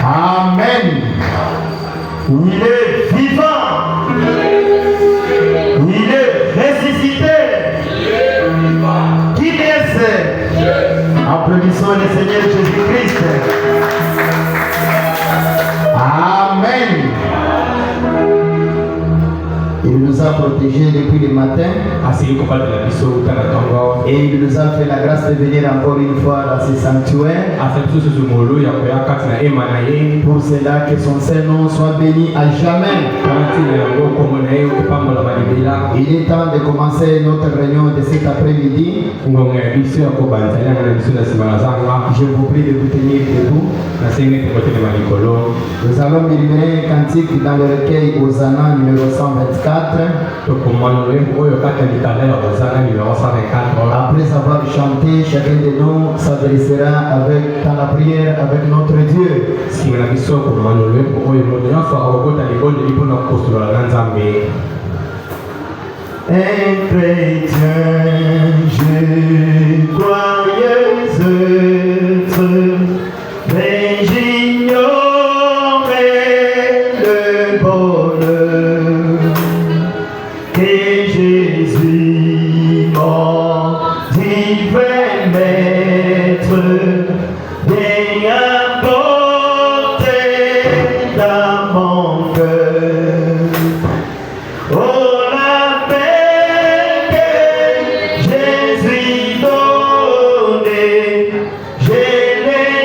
Amen. Il est vivant. Il est ressuscité. Qui est-ce? Applaudissons le Seigneur Jésus-Christ. Amen. Il nous a protégés depuis le matin. Et il nous a fait la grâce de venir encore une fois dans ce sanctuaire. Pour cela que son Saint-Nom soit béni à jamais. Il est temps de commencer notre réunion de cet après-midi. Je vous prie de vous tenir debout. Nous allons murmurer un cantique dans le recueil Hosanna numéro 124. Après avoir chanté, chacun de nous s'adressera dans la prière avec notre Dieu. Un chrétien, je croyais être, mais j'ignorais le bonheur que Jésus, mon divin maître, vient apporter dans mon cœur. Oh, la paix que Jésus donnait, je l'ai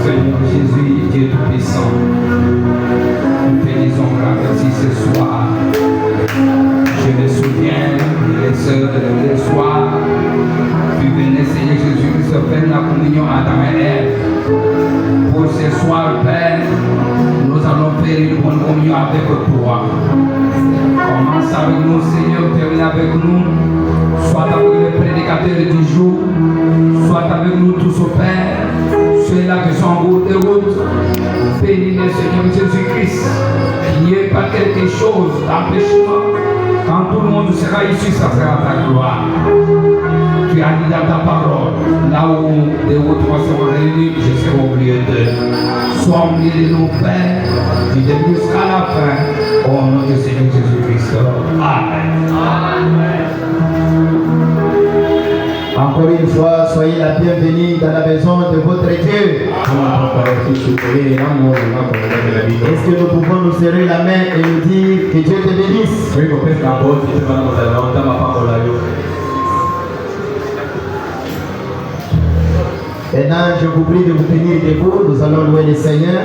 Seigneur Jésus, Dieu Tout-Puissant, nous te disons merci ce soir. Je me souviens, les sœurs, les soirs, tu venais, Seigneur Jésus, se faire la communion à Adam et Ève. Pour ce soir, Père, nous allons faire une bonne communion avec toi. Commence avec nous, Seigneur, termine avec nous. Soit avec le prédicateur du jour, soit avec nous tous au Père, ceux-là qui sont en bout de route. Bénis le Seigneur Jésus-Christ, qu'il n'y ait pas quelque chose d'empêchement. Quand tout le monde sera ici, ça sera ta gloire. Tu as dit dans ta parole, là où les autres seront réunis, je serai au milieu d'eux. Sois au milieu de nos pères, du début jusqu'à la fin, au nom du Seigneur Jésus-Christ. Amen. Amen. Encore une fois, soyez la bienvenue dans la maison de votre Dieu. Est-ce que nous pouvons nous serrer la main et nous dire que Dieu te bénisse? Maintenant, je vous prie de vous tenir debout. Nous allons louer le Seigneur.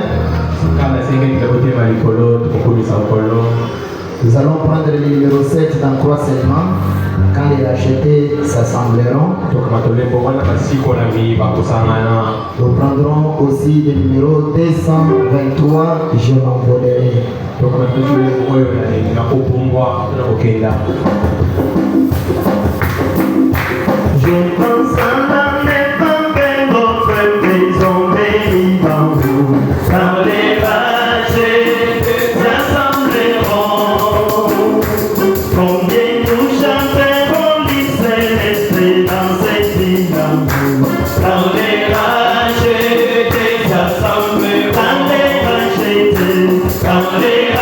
Nous allons prendre le numéro 7 dans croisement. Quand les rachetés s'assembleront, nous prendrons aussi le numéro 223, je m'envolerai. Je pense à la maison que votre maison bénie dans vous. Quand les rachetés s'assembleront, combien nous chanterons l'Israël dans cette île d'amour. Quand les rachetés s'assembleront, quand les rachetés s'assembleront,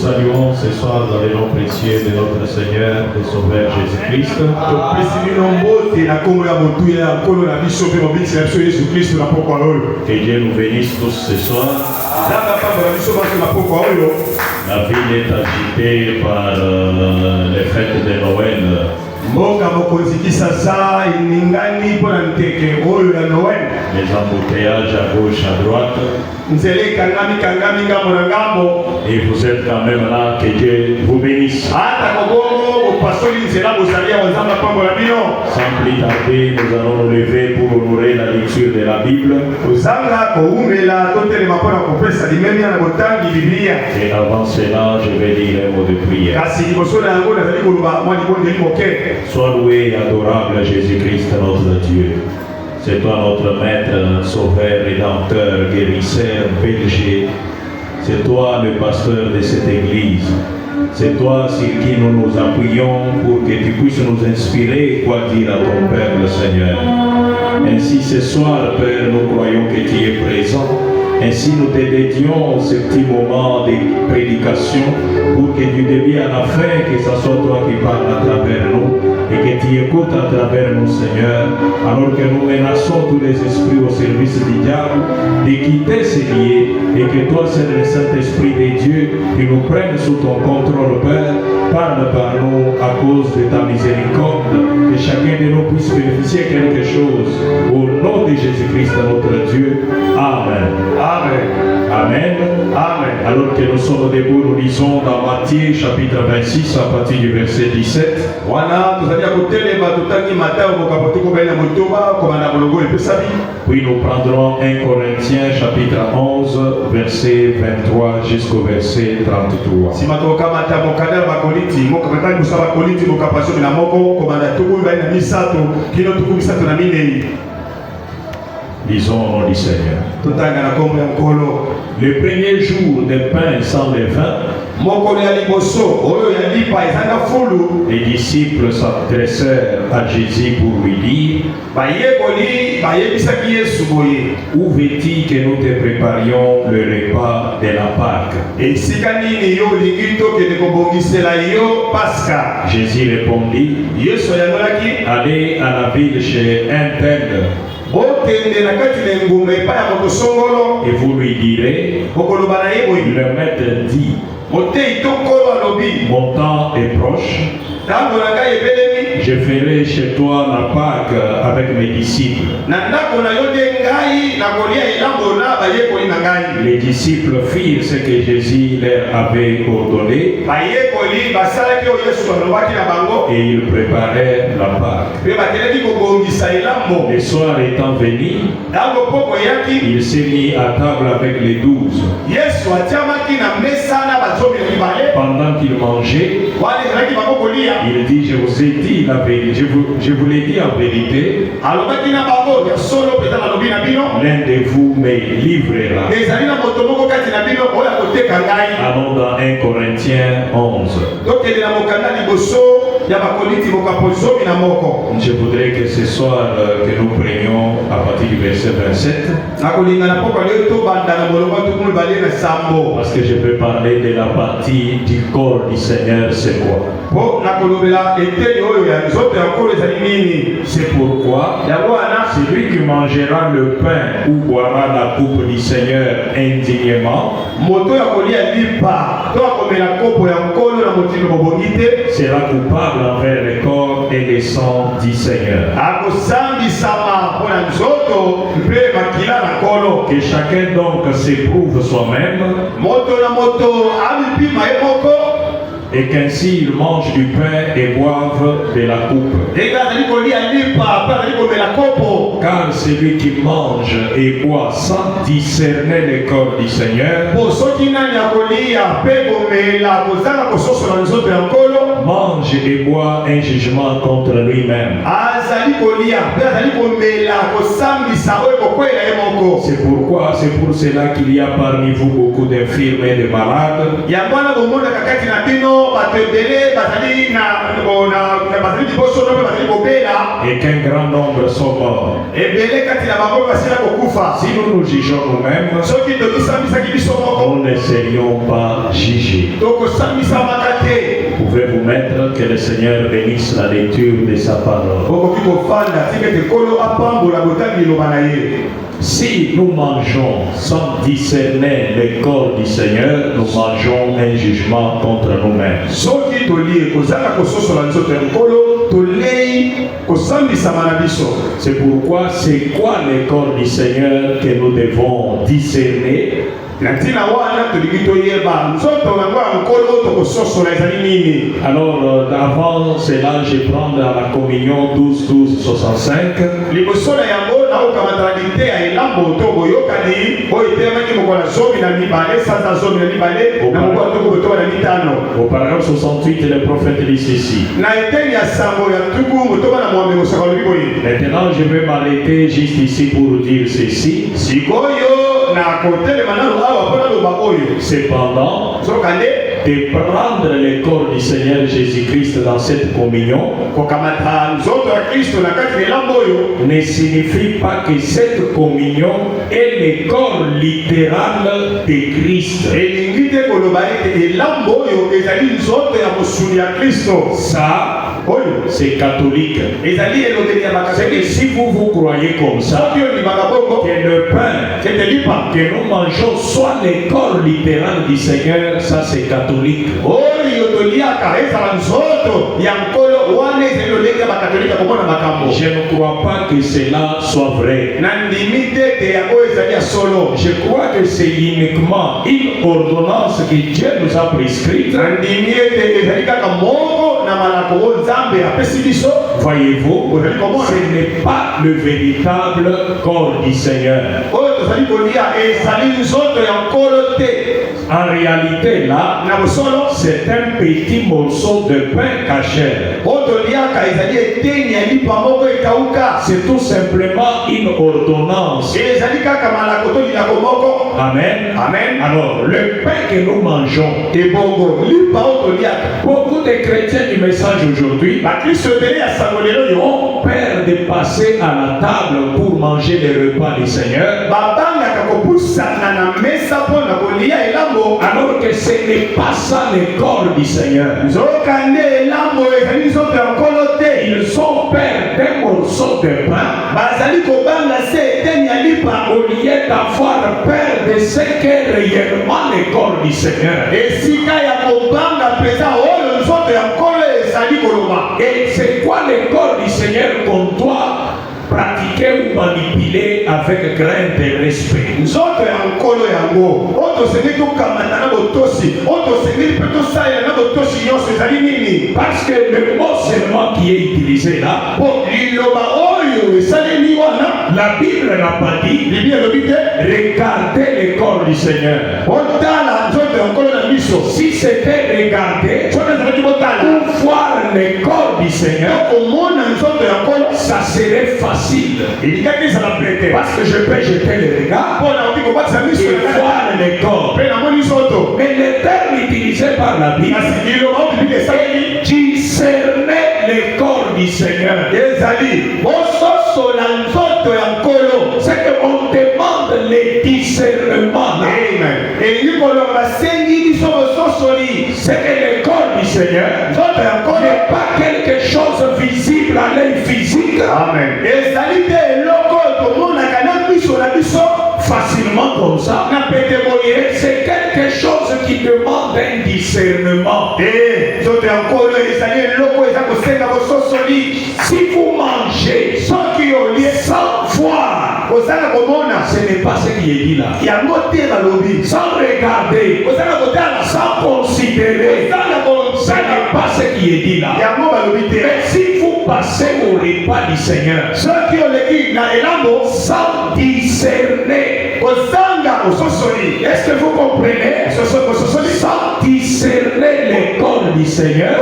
saluons ce soir dans le nom précieux de notre Seigneur et Sauveur Jésus-Christ. Que Dieu nous bénisse tous ce soir. La ville est agitée par les fêtes de Noël. Les embouteillages à gauche, à droite. Et vous êtes quand même là, que Dieu vous bénisse. Sans plus tarder, nous allons nous lever pour honorer la lecture de la Bible. Et avant cela, je vais dire un mot de prière. Sois loué et adorable Jésus-Christ, notre Dieu. C'est toi notre maître, sauveur, rédempteur, guérisseur, berger. C'est toi le pasteur de cette église. C'est toi sur qui nous nous appuyons pour que tu puisses nous inspirer quoi dire à ton Père le Seigneur. Ainsi ce soir, Père, nous croyons que tu es présent. Ainsi nous te dédions ce petit moment de prédication pour que du début à la fin, que ce soit toi qui parles à travers nous et que tu écoutes à travers nous, Seigneur, alors que nous menaçons tous les esprits au service du diable, de quitter ces lieux et que toi, c'est le Saint-Esprit de Dieu, qui nous prenne sous ton contrôle, Père. Parle par nous à cause de ta miséricorde, que chacun de nous puisse bénéficier quelque chose. Au nom de Jésus-Christ, notre Dieu. Amen. Amen. Amen. Amen. Alors que nous sommes debout, nous lisons dans Matthieu chapitre 26 à partir du verset 17. Puis nous prendrons 1 Corinthiens chapitre 11 verset 23 jusqu'au verset 33. Lisons au nom du Seigneur. Le premier jour des pains sans levain, les disciples s'adressèrent à Jésus pour lui dire: où veux-tu que nous te préparions le repas de la Pâque? Jésus répondit: allez à la ville chez un tel et vous lui direz, le maître dit, mon temps est proche, je ferai chez toi la Pâque avec mes disciples. Les disciples firent ce que Jésus leur avait ordonné et ils préparèrent la Pâque. Le soir étant venu, il s'est mis à table avec les 12. Pendant qu'il mangeait, il dit: je vous ai dit la vérité, je vous l'ai dit en vérité, l'un de vous me livrera. Allons dans 1 Corinthiens 11. Je voudrais que ce soir que nous prenions à partir du verset 27. Parce que je peux parler de la partie du corps du Seigneur, c'est quoi? C'est pourquoi celui qui mangera le pain ou boira la coupe du Seigneur indignement sera coupable envers le corps et le sang du Seigneur. Que chacun donc s'éprouve soi-même et qu'ainsi ils mangent du pain et boivent de la coupe. Car celui qui mange et boit sans discerner le corps du Seigneur mange et boit un jugement contre lui-même. C'est pourquoi, c'est pour cela qu'il y a parmi vous beaucoup d'infirmes et de malades, et qu'un grand nombre sont morts. Si nous nous jugeons nous-mêmes, nous ne serions pas jugés. Pouvez-vous mettre que le Seigneur bénisse la lecture de sa parole. Si nous mangeons sans discerner le corps du Seigneur, nous mangeons un jugement contre nous-mêmes. C'est pourquoi c'est quoi le corps du Seigneur que nous devons discerner? Alors, avant cela, je prends dans la communion 12-12-65. Au paragraphe 68, le prophète dit ceci. Maintenant, je vais m'arrêter juste ici pour dire ceci. Cependant, de prendre le corps du Seigneur Jésus-Christ dans cette communion ne signifie pas que cette communion est le corps littéral de Christ. Ça, c'est catholique. C'est que si vous croyez comme ça, que le pain que nous mangeons soit le corps littéral du Seigneur, ça c'est catholique. Je ne crois pas que cela soit vrai. Je crois que c'est uniquement une ordonnance que Dieu nous a prescrite. Voyez-vous, ce n'est pas le véritable corps du Seigneur. En réalité, là, c'est un petit morceau de pain caché. C'est tout simplement une ordonnance. Amen. Amen. Alors, le pain que nous mangeons, beaucoup de chrétiens du message aujourd'hui ont peur de passer à la table pour manger les repas du Seigneur. Alors que ce n'est pas ça le corps du Seigneur. Ils ont peur d'un morceau de pain. Au lieu d'avoir peur de ce qu'est réellement le corps du Seigneur. Et c'est quoi le corps du Seigneur qu'on doit pratiquer ou manipuler avec crainte et respect? Parce que le mot seulement qui est utilisé là, la Bible n'a pas dit regardez le corps du Seigneur. Si c'était regarder pour voir le corps du Seigneur, ça serait facile. Parce que je peux jeter le regard et voir le corps. Mais le terme utilisé par la Bible est discerner le corps du Seigneur. C'est qu'on demande le discernement. C'est que le corps du Seigneur n'est pas quelque chose visible à l'œil physique. Amen. Facilement comme ça. C'est quelque chose qui demande un discernement. Si vous mangez sans voir, ce n'est pas ce qui est dit là. Sans regarder, sans considérer, ce n'est pas ce qui est dit là. Mais si vous passez au repas du Seigneur sans discerner, est-ce que vous comprenez? Sans discerner discerner les corps du Seigneur,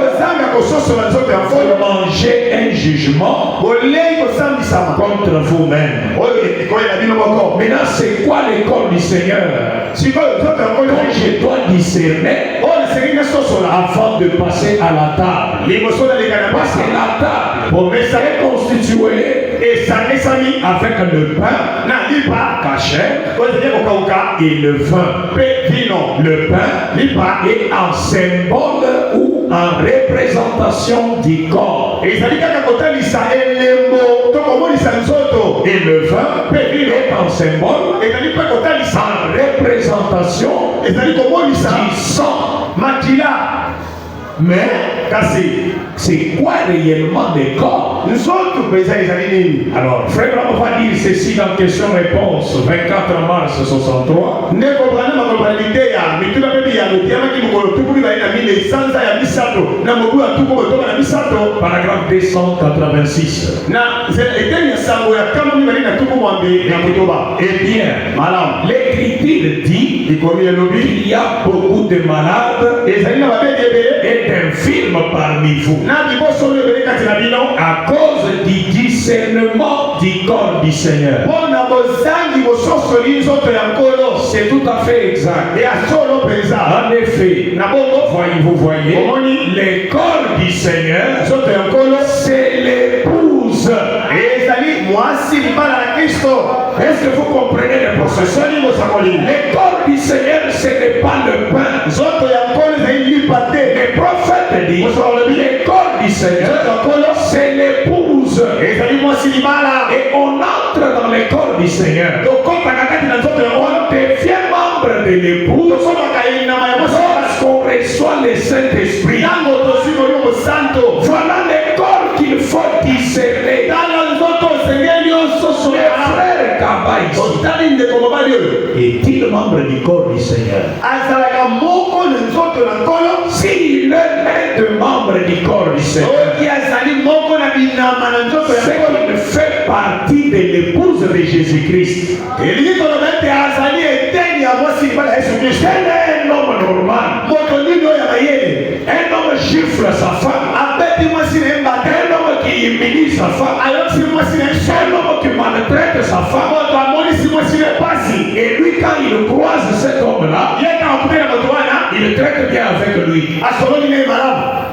vous mangez un jugement contre vous-même. Maintenant, c'est quoi les corps du Seigneur? Donc, je dois discerner avant de passer à la table. Parce que la table est constituée avec le pain caché et le vin. Le pain est un symbole ou en représentation du corps. Et le vin est un symbole en représentation du sang. Mais c'est quoi réellement des corps? Alors, frère, on va dire ceci dans question-réponse 24 mars 63. Paragraphe 286. Eh bien, l'écriture dit qu'il y a beaucoup de malades et d'infirmes parmi vous à cause du discernement du corps du Seigneur. C'est tout à fait exact. En effet, vous voyez, les corps du Seigneur, c'est l'épouse. Est-ce que vous comprenez le processus? Les corps du Seigneur, ce n'est pas le pain. Les prophètes disent les corps du Seigneur, c'est l'épouse. Et on entre dans les corps du Seigneur. On devient membre de l'épouse parce qu'on reçoit le Saint-Esprit. Voilà les corps qu'il faut discerner. Est-il membre du corps du Seigneur? S'il est de membre du corps du Seigneur, c'est qu'il fait partie de l'épouse de Jésus-Christ. Quel est un homme normal? Un homme gifle sa femme. Un homme qui humilie sa femme. Un homme qui maltraite sa femme. Et lui, quand il croise cet homme-là, il traite bien avec lui.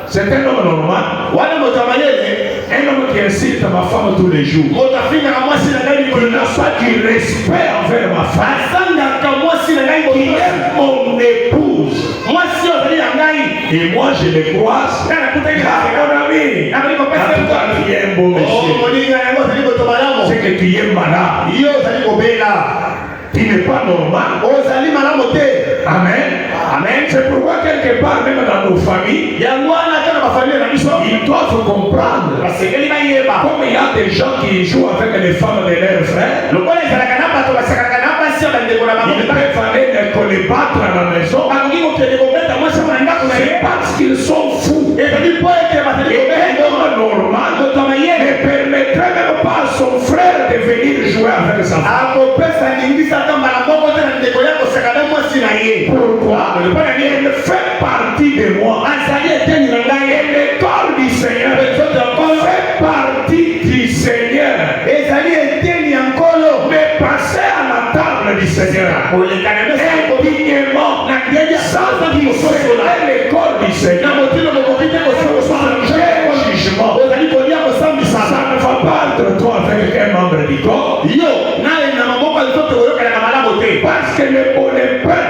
C'est un homme normal. Un homme qui incite ma femme tous les jours. Il n'a pas du respect envers ma femme. Il aime mon épouse. Et moi je le croise. Mon ami, tu es un beau monsieur. C'est que tu es malade. Tu n'es pas normal. Amen. Amen. C'est pourquoi quelque part, même dans nos familles, ils doivent comprendre. Comme il y a des gens qui jouent avec les femmes de leurs frères, ils peuvent aller les battre à la maison. C'est parce qu'ils sont fous. Et un homme normal ne permettrait même pas à son frère de venir jouer avec sa femme. Pourquoi? Elle fait partie de moi. Et le corps du Seigneur fait partie du Seigneur. Mais passer à la table du Seigneur indignement, sans discerner le corps du Seigneur, jugement. Ça ne va pas entre toi avec un membre du corps. Parce que le pain,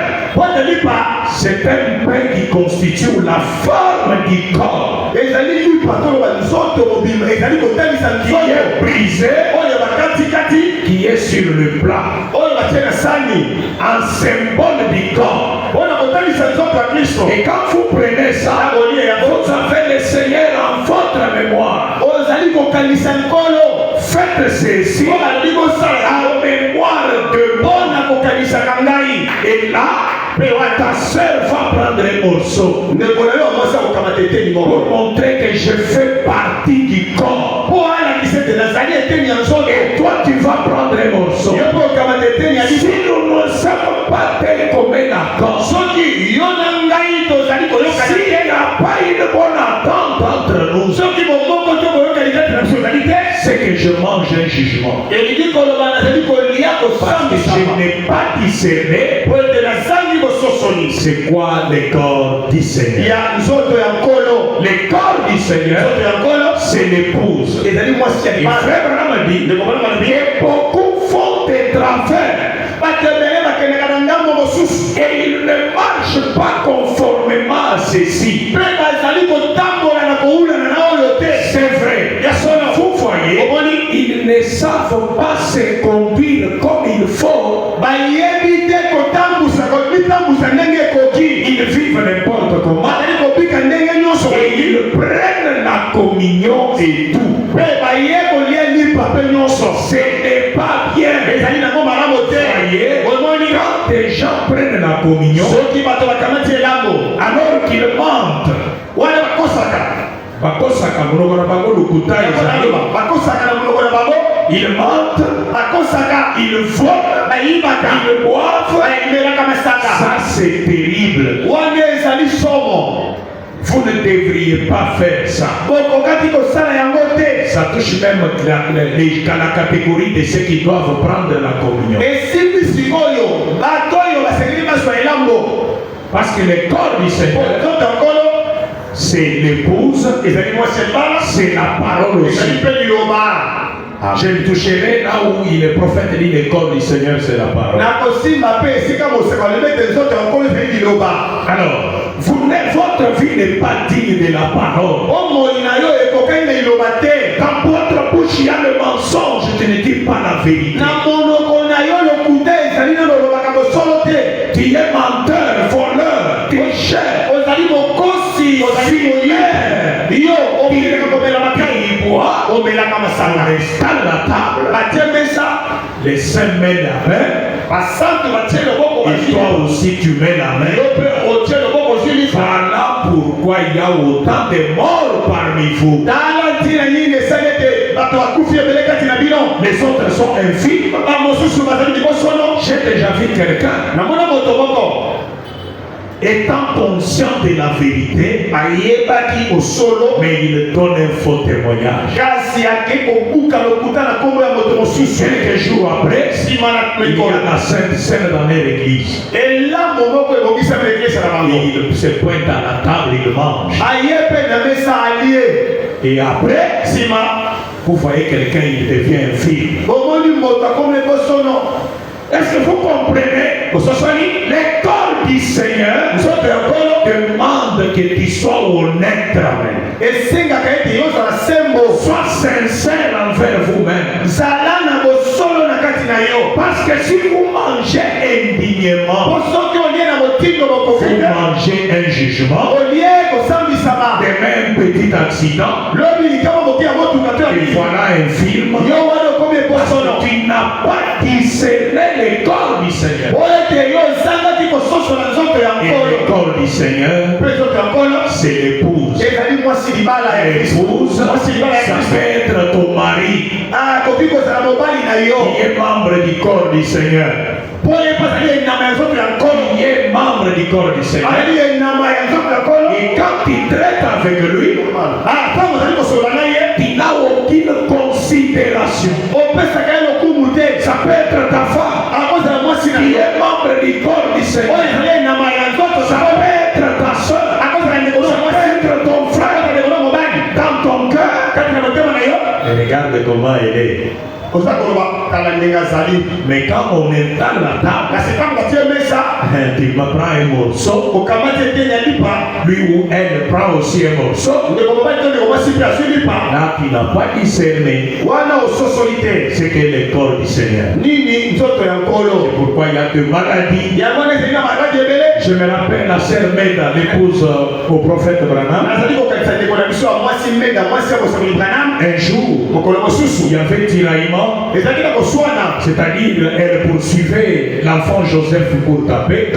c'est un pain qui constitue la forme du corps. Qui est brisé, qui est sur le plat. Un symbole du corps. Et quand vous prenez ça, vous avez le Seigneur en votre mémoire. Faites ceci en mémoire de moi. Et là, ta soeur va prendre un morceau pour montrer que je fais partie du corps. Et toi, tu vas prendre un morceau. Si nous ne sommes pas tels comme un accord, si mange un jugement. Parce que je n'ai pas discerné c'est quoi le corps du Seigneur. Le corps du Seigneur, c'est l'épouse. Et frère Branham dit que beaucoup font des travers. Et ils ne marchent pas conformément à ceci. C'est vrai. Vous voyez, ils ne savent pas se conduire comme il faut. Ils vivent n'importe comment. Et ils prennent la communion et tout. Ce n'est pas bien. Voyez, quand des gens prennent la communion, alors qu'ils mentent, ils mentent, ils volent, ils boivent. Ça c'est terrible. Vous ne devriez pas faire ça. Ça touche même la catégorie de ceux qui doivent prendre la communion. Parce que le corps du Seigneur, c'est l'épouse, c'est la parole aussi. Je le toucherai là où le prophète dit le corps du Seigneur, c'est la parole. Alors, votre vie n'est pas digne de la parole. Dans votre bouche, il y a le mensonge, je ne dis pas la vérité. Tu es menteur, voleur, tricheur, on installe la table, les saints mettent la main, et toi aussi tu mets la main. Voilà pourquoi il y a autant de morts parmi vous. Les autres sont infimes. J'ai déjà vu quelqu'un étant conscient de la vérité, mais il donne un faux témoignage. Quelques jours après, il y a la Sainte Seine dans l'église. Et il se pointe à la table, il mange. Et après, vous voyez quelqu'un, il devient infime. Est-ce que vous comprenez? Le corps du Seigneur demande que tu sois honnête. Sois sincère envers vous-même. Parce que si vous mangez indignement, vous mangez un jugement. Demain, un petit accident. Et voilà un film. Parce que tu n'as pas discerné le corps du Seigneur. Et le corps du Seigneur, c'est l'épouse. L'épouse, ça peut être ton mari. Il est membre du corps du Seigneur. Il est membre du corps du Seigneur. Et quand tu traites avec lui, tu n'as aucune considération. Ça peut être ta femme qui est membre du corps du Seigneur. Ça peut être ta soeur. Ça peut être ton frère. Dans ton cœur. Et regarde comment elle est. Mais quand on installe la table, tu prends un morceau, lui ou elle prend aussi un morceau. Là, tu n'as pas discerné ce qu'est le corps du Seigneur. C'est pourquoi il y a de maladies. Je me rappelle la sœur Meda, l'épouse au prophète Branham. Un jour, il y avait tiraillement. C'est-à-dire, elle poursuivait l'enfant Joseph pour taper.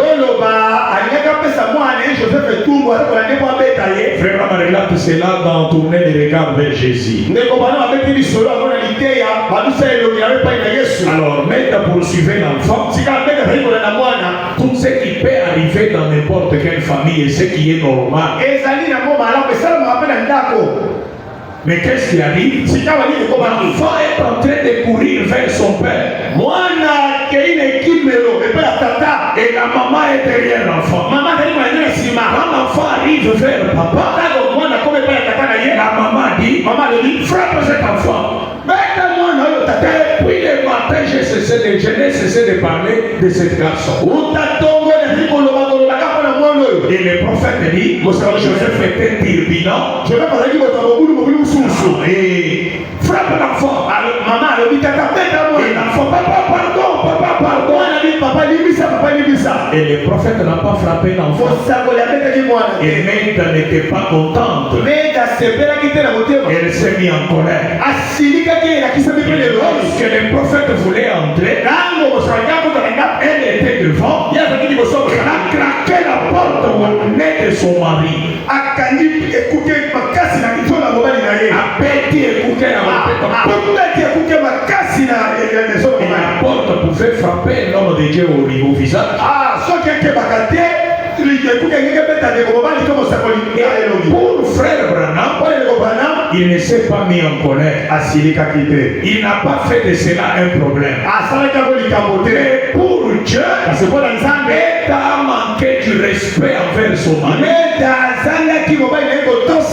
Vraiment, relate cela dans Tourner les regards vers Jésus. Alors, Meda poursuivait l'enfant. Tout ce qui peut arriver dans n'importe quelle famille et ce qui est normal. Mais qu'est-ce qui arrive? L'enfant est en train de courir vers son père. Et la maman est derrière l'enfant. Quand l'enfant arrive vers papa, la maman dit, frappe cet enfant. Depuis le matin, je n'ai cessé de parler de ce garçon. Et le prophète dit, Joseph était turbulent. Et frappe l'enfant. Et l'enfant, papa, pardon. Et le prophète n'a pas frappé l'enfant. Et Maïda n'était pas contente. Elle s'est mise en colère. Lorsque le prophète voulait entrer, elle était devant. Elle a craqué la porte au nez de son mari. A petit écouté la porte pouvait frapper l'homme de Dieu au visage. Pour frère Branham, il ne s'est pas mis en colère. Il n'a pas fait de cela un problème. Mais pour Dieu, il a manqué du respect envers son mari.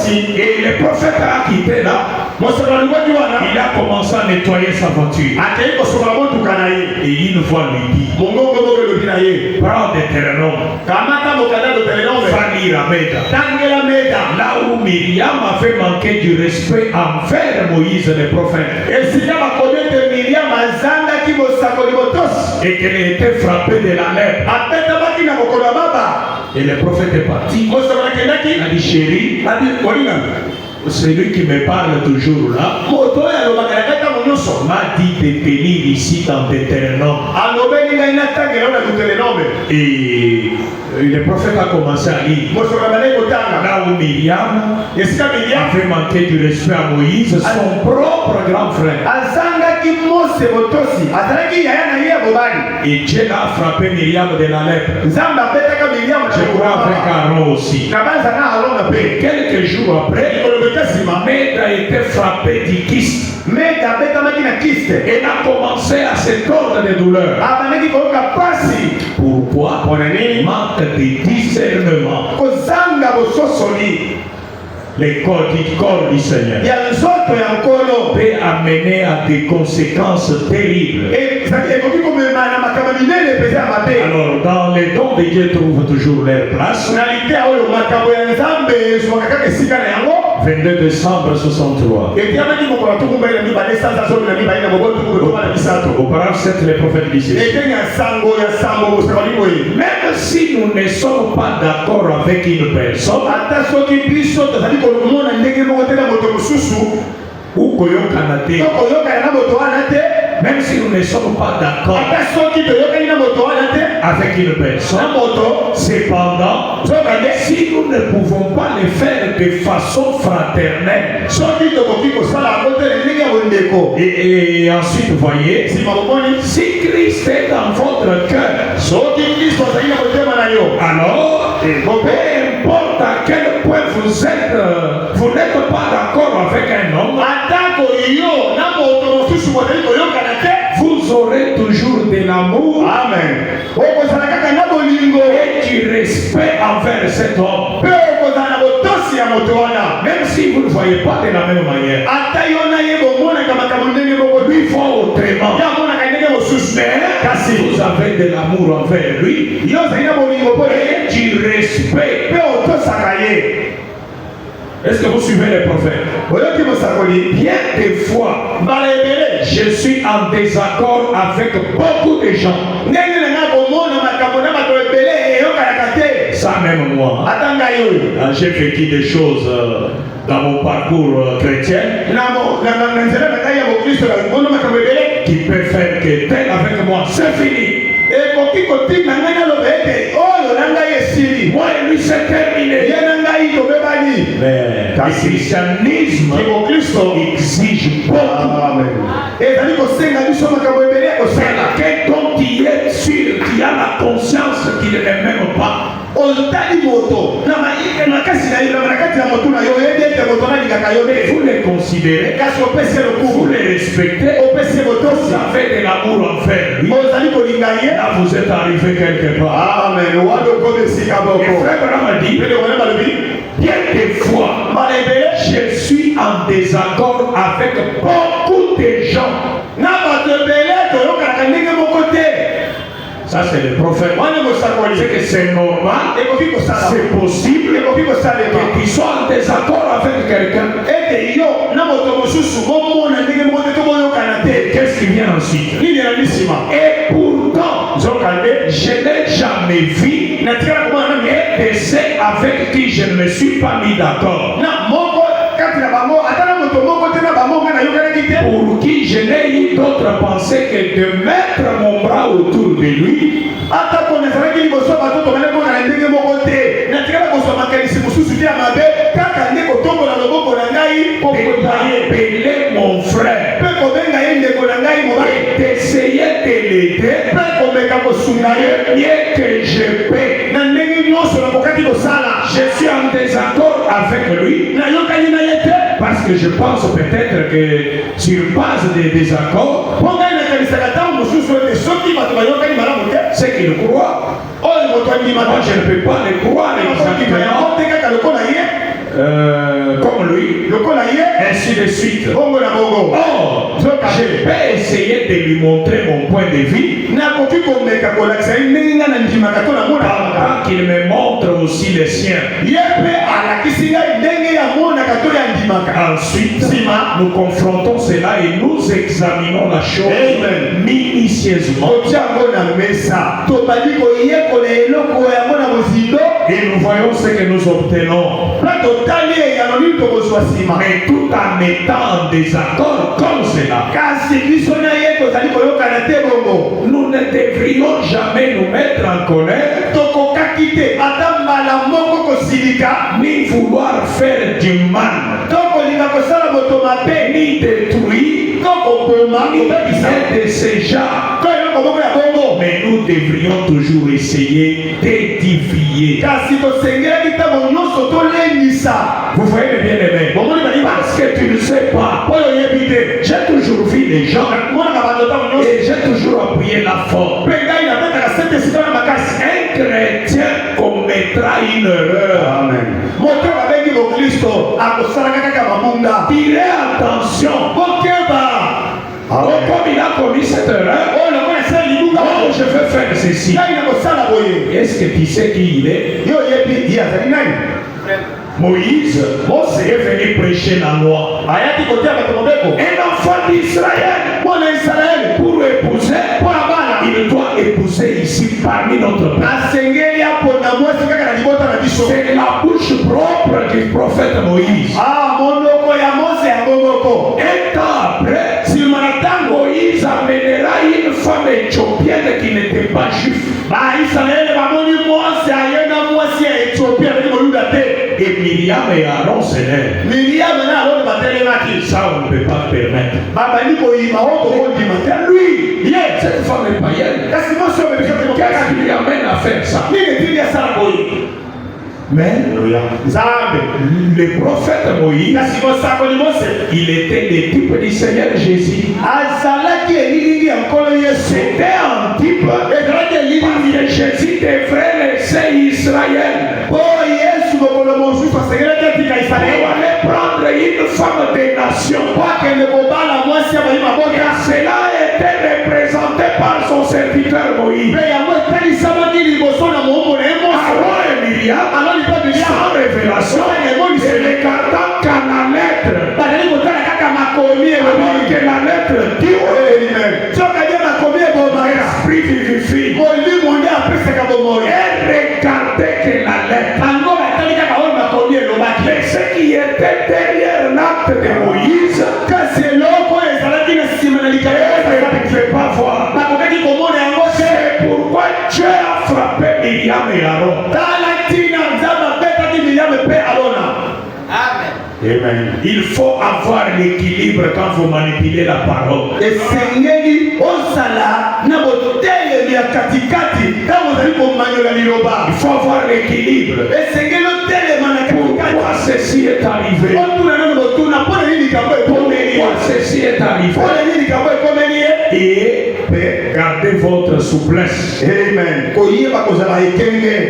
Et le prophète a quitté là. Il a commencé à nettoyer sa voiture. Et une fois lui dit, prends Deutéronome. Va lire à Maïda. Là où Myriam avait manqué du respect envers Moïse le prophète. Et qu'elle était frappée de la lèpre. Et le prophète est parti. Il a dit, chérie, celui qui me parle toujours là m'a dit de tenir ici dans Deutéronome. Et le prophète a commencé à lire. Là où Myriam avait manqué du respect à Moïse, son propre grand frère. Et Dieu a frappé Myriam de la lèpre. Je crois avec Aaron aussi. Et quelques jours après, Maïda a été frappé du kyste. Elle a commencé à se tordre de douleur. Pourquoi? Manque de discernement. Le corps du Seigneur peut amener à des conséquences terribles. Alors, dans les dons de Dieu trouvent toujours leur place. 22 décembre 63. Auparavant, c'est le prophète d'ici. Même si nous ne sommes pas d'accord avec une personne, ou même si nous ne sommes pas d'accord avec une personne, cependant, si nous ne pouvons pas le faire de façon fraternelle, et ensuite, voyez, si Christ est dans votre cœur, alors, peu importe à quel point vous êtes, vous n'êtes pas d'accord avec un homme, vous aurez toujours de l'amour. Amen. Et du respect envers cet homme. Même si vous ne voyez pas de la même manière. Lui faut autrement. Car si vous avez de l'amour envers lui, et du respect. Est-ce que vous suivez les prophètes? Bien des fois, je suis en désaccord avec beaucoup de gens. Ça même moi. J'ai vécu des choses dans mon parcours chrétien qui peuvent faire que tel avec moi, c'est fini. Moi et lui c'est terminé. Mais le christianisme exige beaucoup. Quelqu'un dont il est sûr, qui a la conscience qu'il ne m'aime pas. vous les considérez, vous les respectez, vous avez de l'amour envers lui. Là, vous êtes arrivé quelque part. Amen. Et frère Branham dit, bien des fois, je suis en désaccord avec beaucoup de gens. Ça, c'est le prophète. C'est que c'est normal, c'est possible que tu sois en désaccord avec quelqu'un. Qu'est-ce qui vient ensuite? Et pourtant, je n'ai jamais vu un décès avec qui je ne me suis pas mis d'accord. Pour qui je n'ai eu d'autre pensée que de mettre mon bras autour de lui. Appeler mon frère et d'essayer de l'aider mieux que je peux. Je suis en désaccord avec lui parce que je pense peut-être que sur base des désaccords, c'est qu'il croit. Moi, je ne peux pas le croire exactement comme lui, ainsi de suite. Or, je vais essayer de lui montrer mon point de vue pendant qu'il me montre aussi le sien. Ensuite, nous confrontons cela et nous examinons la chose minutieusement. Et nous voyons ce que nous obtenons. Mais tout en étant en désaccord comme cela, nous ne devrions jamais nous mettre en colère ni vouloir faire du mal, ni détruire ni de ces gens. Mais nous devrions toujours essayer d'édifier. Vous voyez le bien-aimé? Parce que tu ne sais pas. J'ai toujours vu les gens et j'ai toujours appuyé la force. Un chrétien commettra une erreur. Amen. Tirez attention. Comme il a commis cette erreur, je veux faire ceci. Est-ce que tu sais qui il est? Moïse est venu prêcher la loi. Un enfant d'Israël, pour épouser, il doit épouser ici parmi notre peuple. C'est la bouche propre du prophète Moïse. Un temps après, Moïse amènera une femme éthiopienne qui n'était pas juive. Et Myriam et Aaron s'élèvent. Ça, on ne peut pas permettre. Lui, cette femme est païenne. Qu'est-ce qui lui amène à faire ça? Mais le prophète Moïse, il était le type du Seigneur Jésus. C'était un type parce que Jésus devrait laisser Israël pour aller prendre une femme des nations. Cela était représenté par son serviteur Moïse. Aaron et Myriam, sans révélation, et l'écartant qu'à la lettre, alors que la lettre dit l'esprit vivifie, et regardez que la lettre, mais ce qui était derrière l'acte de Moïse, elle ne pouvait pas voir. C'est pourquoi Dieu a frappé Myriam et Aaron. Amen. Il faut avoir l'équilibre quand vous manipulez la parole. Il faut avoir l'équilibre. Pourquoi ceci est arrivé? Pourquoi ceci est arrivé? Et gardez votre souplesse. Amen.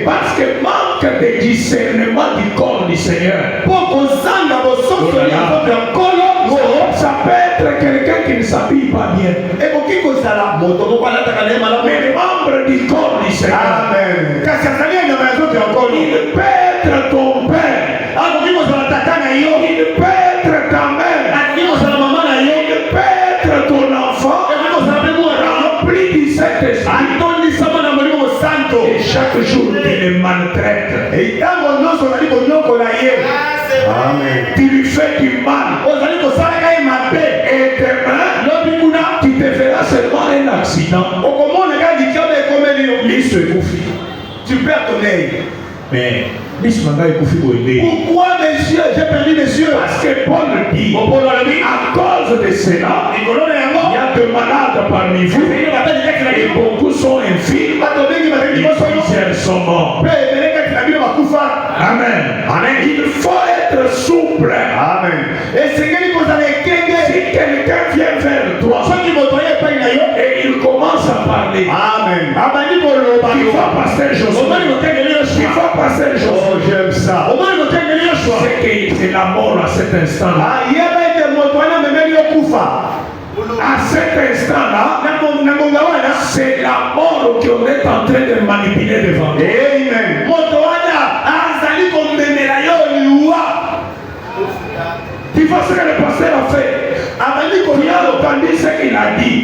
Parce que manque de discernement du corps du Seigneur. Ça peut être quelqu'un qui ne s'habille pas bien. Mais membre du corps du Seigneur. Amen. Il peut être ton père. Il peut être ta mère. Il peut être ton enfant. Rempli du Saint-Esprit. Et chaque jour, il le maltraite. Amen. Tu lui fais du mal. Et demain, tu te feras seulement un accident. Il se confie. Tu perds ton œil. Mais pourquoi, monsieur? J'ai perdu mes yeux. Parce que Paul dit, à cause de cela, il y a des malades parmi vous. Et beaucoup sont infirmes. Et plusieurs sont morts. Amen. Amen. Il faut être souple. Amen. Et c'est Si quelqu'un vient vers toi et il commence à parler, Amen. il faut passer Josué. Il faut passer Oh, Josué. j'aime ça. C'est que c'est la mort à cet instant-là. À cet instant-là, c'est la mort qu'on est en train de manipuler devant nous. Amen. Tu vois ce que le pasteur a fait. Tu as entendu ce qu'il a dit.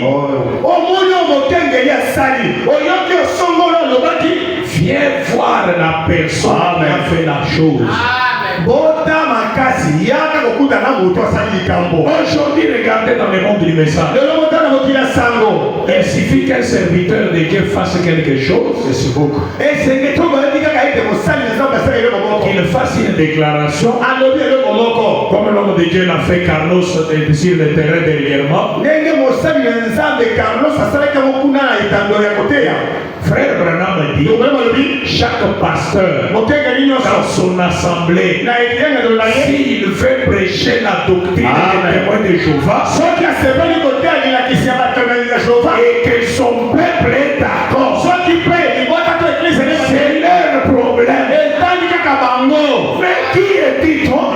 Viens voir la personne qui a fait la chose. Aujourd'hui, regardez dans le monde du message. Il suffit qu'un serviteur de Dieu fasse quelque chose. C'est beaucoup. Qu'il fasse une déclaration. Comme l'homme de Dieu l'a fait, Carlos, sur le terrain dernièrement. Frère Branham dit, chaque pasteur dans son assemblée, s'il veut prêcher la doctrine des témoins de Jéhovah, et que son peuple est d'accord, c'est leur problème. Mais qui est-il pour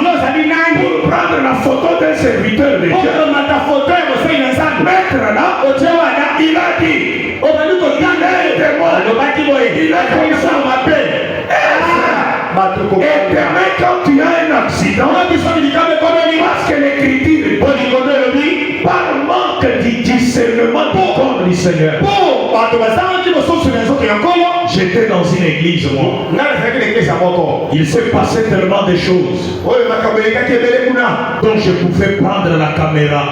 prendre la photo d'un serviteur de Dieu? Mettre là, il a dit, il est comme ça. Et demain, quand tu as un accident, parce que l'écriture par manque du discernement du corps du Seigneur. J'étais dans une église, moi. Il s'est passé tellement de choses. Donc je pouvais prendre la caméra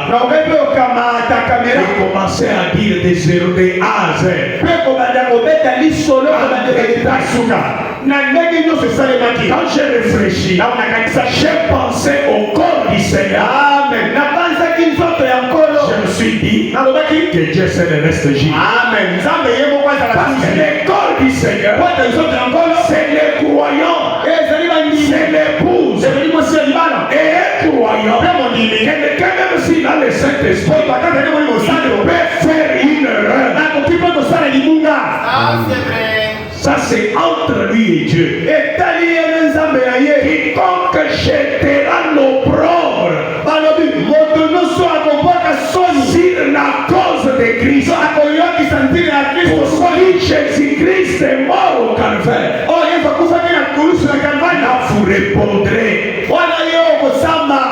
et commencer à dire des zéros, des A à Z. Quand j'ai réfléchi, j'ai pensé au corps du Seigneur. Je me suis dit que Dieu sait le reste du jour. Parce que le corps du Seigneur, c'est les croyants, c'est l'épouse. Et un croyant, quelqu'un même s'il a le Saint-Esprit, il peut faire une erreur. Ça c'est entre lui et Dieu. Quiconque jettera l'opprobre sur la cause de Christ, pourquoi Jésus-Christ est mort au calvaire, vous répondrez.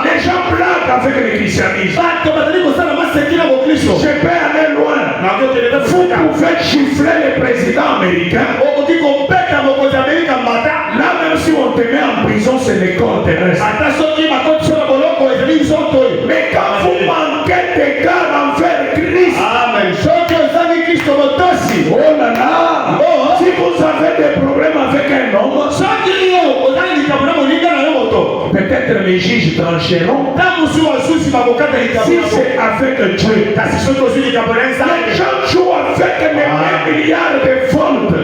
Les gens blaguent avec le christianisme. Je peux aller loin. Vous pouvez chiffrer le président américain. Là même si on te met en prison, c'est le corps terrestre. Mais quand vous manquez d'égard envers Christ, oh là là, si vous avez des problèmes avec un homme, peut-être les juges trancheront. Si c'est avec Dieu, les gens jouent avec les milliards de volts.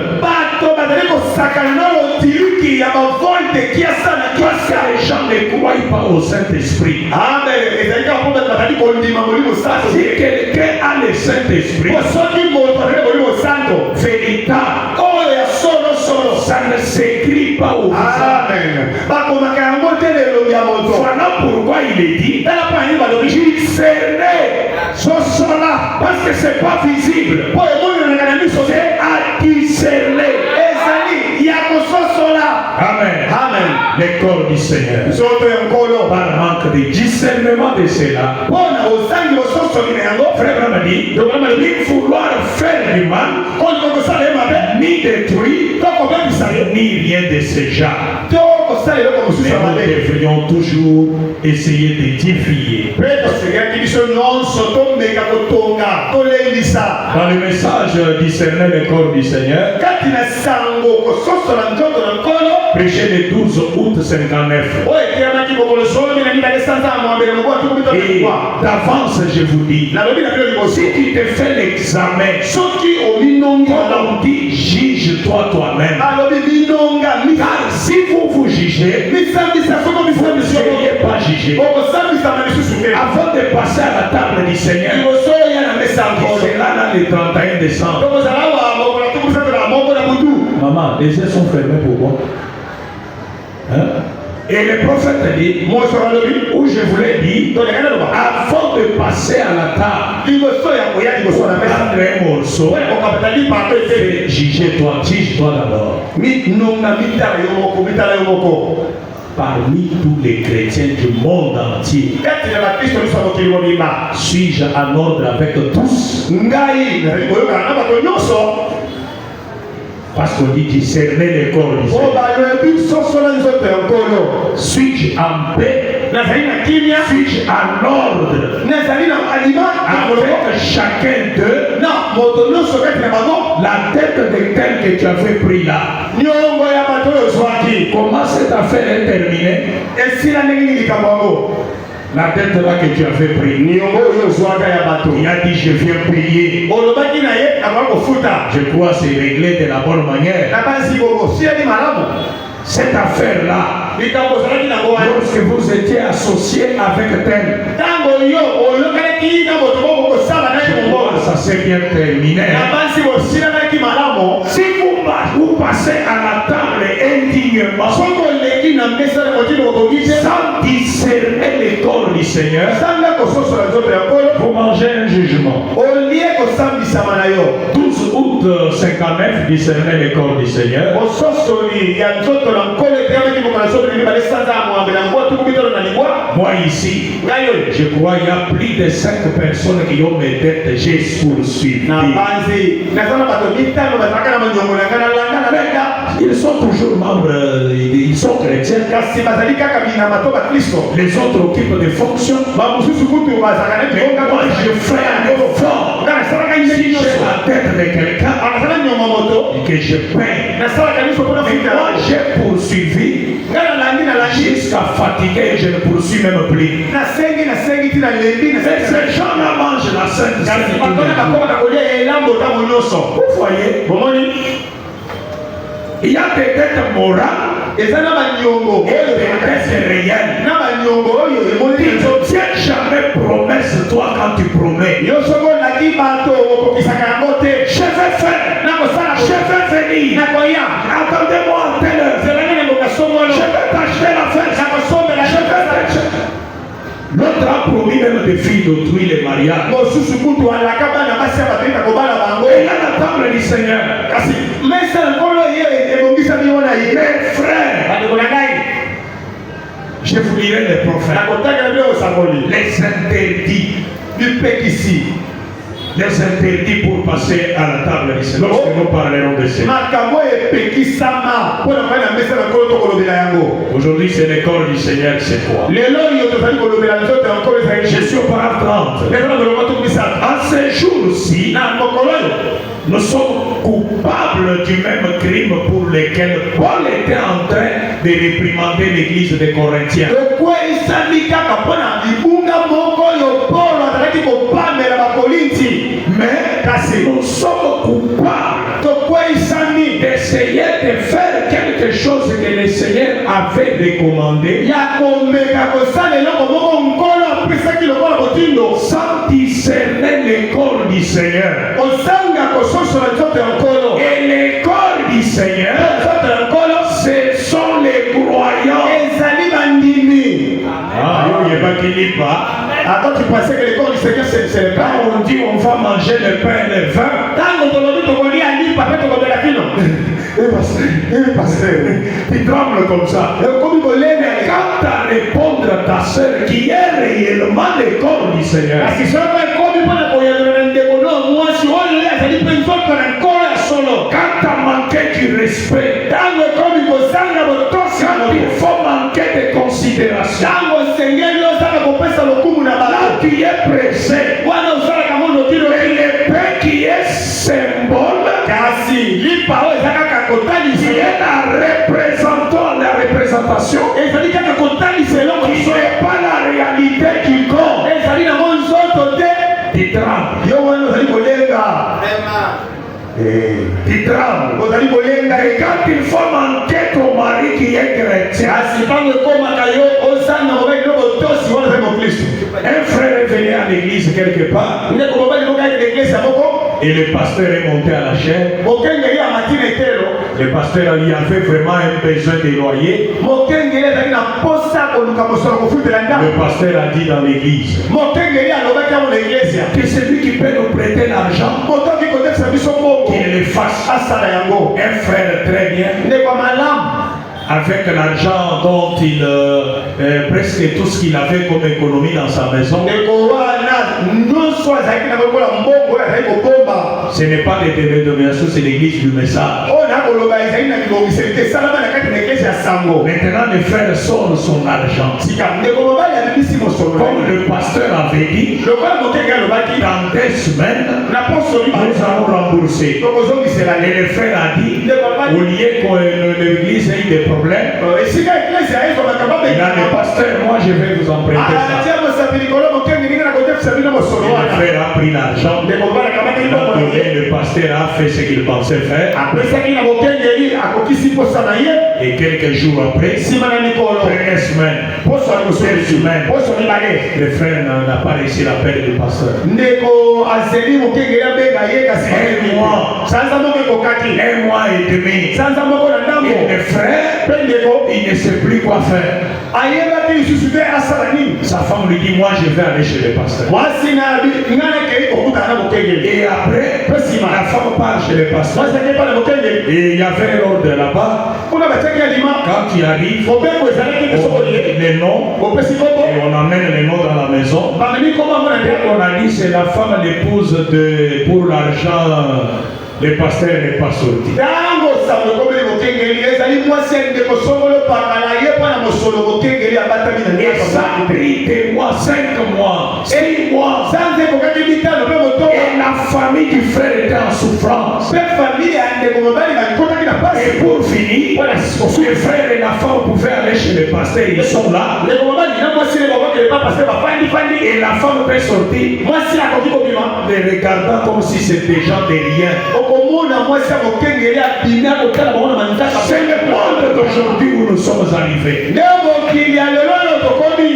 Parce que les gens ne croient pas au Saint-Esprit. Si quelqu'un a le Saint-Esprit, véritable, ça ne s'écrit pas au visage. Voilà pourquoi il est dit discerner cela, parce que c'est pas visible. C'est à discerner. Amen. Amen. Les corps du Seigneur. Par manque de discernement de cela, frère m'a dit, ni vouloir faire du mal, ni détruire, ni rien de ce genre. Mais nous devrions toujours essayer de défier. Dans le message discerner le corps du Seigneur, prêché le 12 août 59. Et d'avance, je vous dis, si tu te fais l'examen, on dit juge-toi toi-même. Car si vous vous jugez, vous ne seriez pas jugé. Avant de passer à la table du Seigneur, c'est là le 31 décembre. Maman, les yeux sont fermés pourquoi? Hein? Et le prophète dit, où je vous l'ai dit, avant de passer à la table, prendre un morceau, juge-toi d'abord. Parmi tous les chrétiens du monde entier, suis-je en ordre avec tous? Parce qu'on dit discerner les corps du Seigneur. Suis-je en paix? Suis-je en ordre avec chacun d'eux? La tête de tel que tu avais pris là. Comment cette affaire est terminée? La dette là que tu avais pris, il a dit je viens payer. Je crois c'est réglé de la bonne manière. Cette affaire là, lorsque vous étiez associé avec tel, ça s'est bien terminé. Si vous passez à la table indignement, sans discerner les corps du Seigneur, vous mangez un jugement. 12 août 59, discerner les corps du Seigneur. Moi ici, je crois qu'il y a plus de 5 personnes qui ont mes dettes, j'ai poursuivi. Ils sont toujours membres, ils sont chrétiens. Les autres occupent des fonctions. Mais moi je fais un effort. Si j'ai la tête de quelqu'un et que je paye, mais moi j'ai poursuivi jusqu'à fatiguer, je ne poursuis même plus. Mais ces gens-là mangent la Sainte Seine. Vous voyez, il y a des dettes morales et des dettes réelles. Tu ne tiens jamais promesse toi quand tu promets. Je vais faire, je vais venir. Attendez-moi à telle heure. Je vais t'acheter la fête. L'autre a promis même des filles d'autrui les mariages. Et là la table du Seigneur. Mes frères, je vous lirai les prophètes. Les interdits du ici. Les interdits pour passer à la table du Seigneur. Lorsque nous parlerons de cela. Aujourd'hui, c'est le corps du Seigneur, c'est quoi? Je suis au paragraphe 30. En ces jours-ci, nous sommes coupables du même crime pour lequel Paul était en train de réprimander l'église des Corinthiens. Mais nous sommes coupables d'essayer choses que le Seigneur avait recommandées sans discerner le corps du Seigneur. Et le corps du Seigneur, ce sont les croyants. Attends, tu pensais que le corps du Seigneur c'est le pain? Quand on dit on va manger le pain et le vin, tu trembles comme ça. Quand tu as répondre à ta soeur qui est réellement le corps du Seigneur, quand tu as manqué du respect, quand il faut manquer de considération, là tu es pressé. Et le pain qui est symbole, qui est la représentation, qui n'est pas la réalité du corps, tu trembles. Tu trembles. Et quand il faut manquer ton mari qui est chrétien, un frère est venu à l'église quelque part, et le pasteur est monté à la chaire. Le pasteur il avait vraiment un besoin de loyer. Le pasteur a dit dans l'église que celui qui peut nous prêter l'argent, qu'il le fasse. Un frère très bien, avec l'argent dont il presque tout ce qu'il avait comme économie dans sa maison. Ce n'est pas des dénominations, c'est l'église du message. Maintenant le frère sort son argent. Comme le pasteur avait dit, dans 2 semaines, nous allons rembourser. Et le frère a dit, au lieu que l'église ait des problèmes, il a dit, pasteur, moi je vais vous en prêter ça. Le frère a pris l'argent. Le pasteur a fait ce qu'il pensait faire. Et quelques jours après, première semaine, le frère n'a pas réussi l'appel du pasteur. Un mois et demi. Et le frère, il ne sait plus quoi faire. Sa femme lui dit, moi je vais aller chez le pasteur. Et après, la femme part chez le pasteur. Et il y avait un ordre là-bas. Quand il arrive, on met les noms et on amène les noms dans la maison. Et on a dit c'est la femme, l'épouse pour l'argent. Le pasteur n'est pas sorti. Et ça a pris des mois, 5 mois, 6 mois. Et la famille du frère était en souffrance. Et pour finir, le frère et la femme pouvaient aller chez le pasteur. Ils sont là. Et la femme peut sortir, les regardant comme si c'était des gens de rien. C'est le monde d'aujourd'hui où nous sommes arrivés.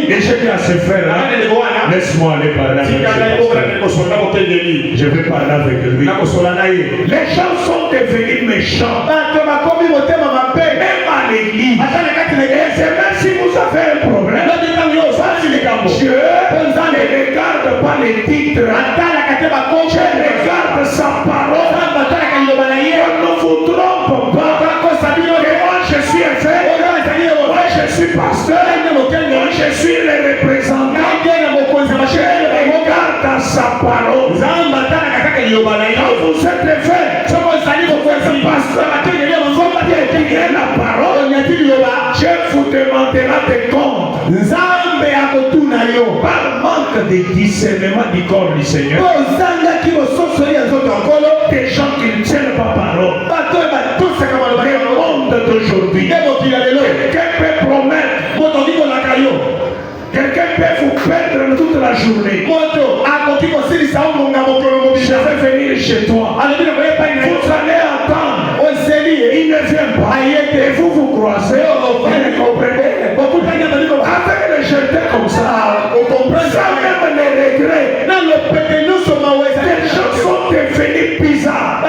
Et je dis à ce frère-là, laisse-moi aller parler avec je vais parler avec lui. Les gens sont devenus méchants. Même à l'église. Et c'est même si vous avez un problème, Dieu ne regarde pas les titres. Dieu regarde sa parole. Ne vous trompe pas. Moi je suis évêque. Moi je suis pasteur. Moi je suis le représentant. Dieu regarde sa parole. Quand vous êtes évêque, vous êtes pasteur. La parole, Dieu vous demandera des comptes. Par manque de discernement du corps du Seigneur, des gens qui ne tiennent pas parole. Le monde d'aujourd'hui, quelqu'un peut promettre, quelqu'un peut vous perdre toute la journée. Je vais venir chez toi. Vous allez attendre. Il ne vient pas. Et vous croisés, vous ne comprenez. Avec les jetés comme ça, sans même les regrets, les gens sont devenus bizarres.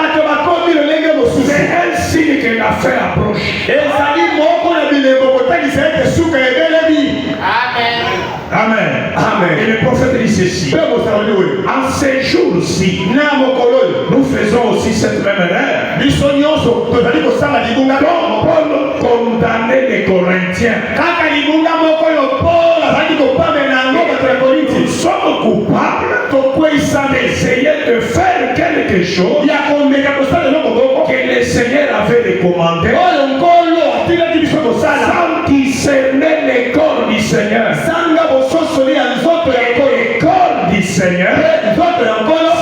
C'est un signe que la fin approche. Amen. Amen. Et le prophète dit ceci. En ces jours-ci, nous faisons aussi cette même erreur. Paul condamnait les Corinthiens. Nous sommes coupables d'essayer de faire quelque chose que le Seigneur avait recommandé sans discerner les corps du Seigneur. Les corps du Seigneur,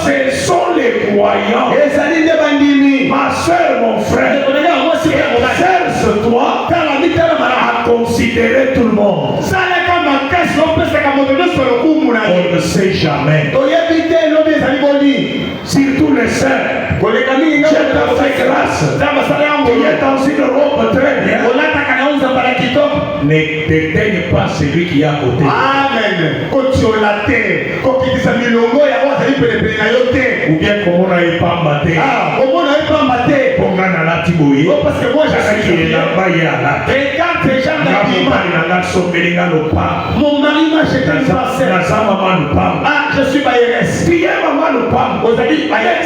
ce sont les croyants. Ma soeur, mon frère, exerce-toi à considérer tout le monde. On ne sait jamais. Surtout les sœurs. Dieu t'a fait grâce. Tu es dans une robe très bien. Ne dédaigne pas celui qui est à côté. Amen. Ou bien comme on a eu pas maté. Pongana la tiboui. Parce que moi j'ai là-bas il y a là. Et quand les gens mon mari m'a jeté une parcelle. Ah, je suis baïresse.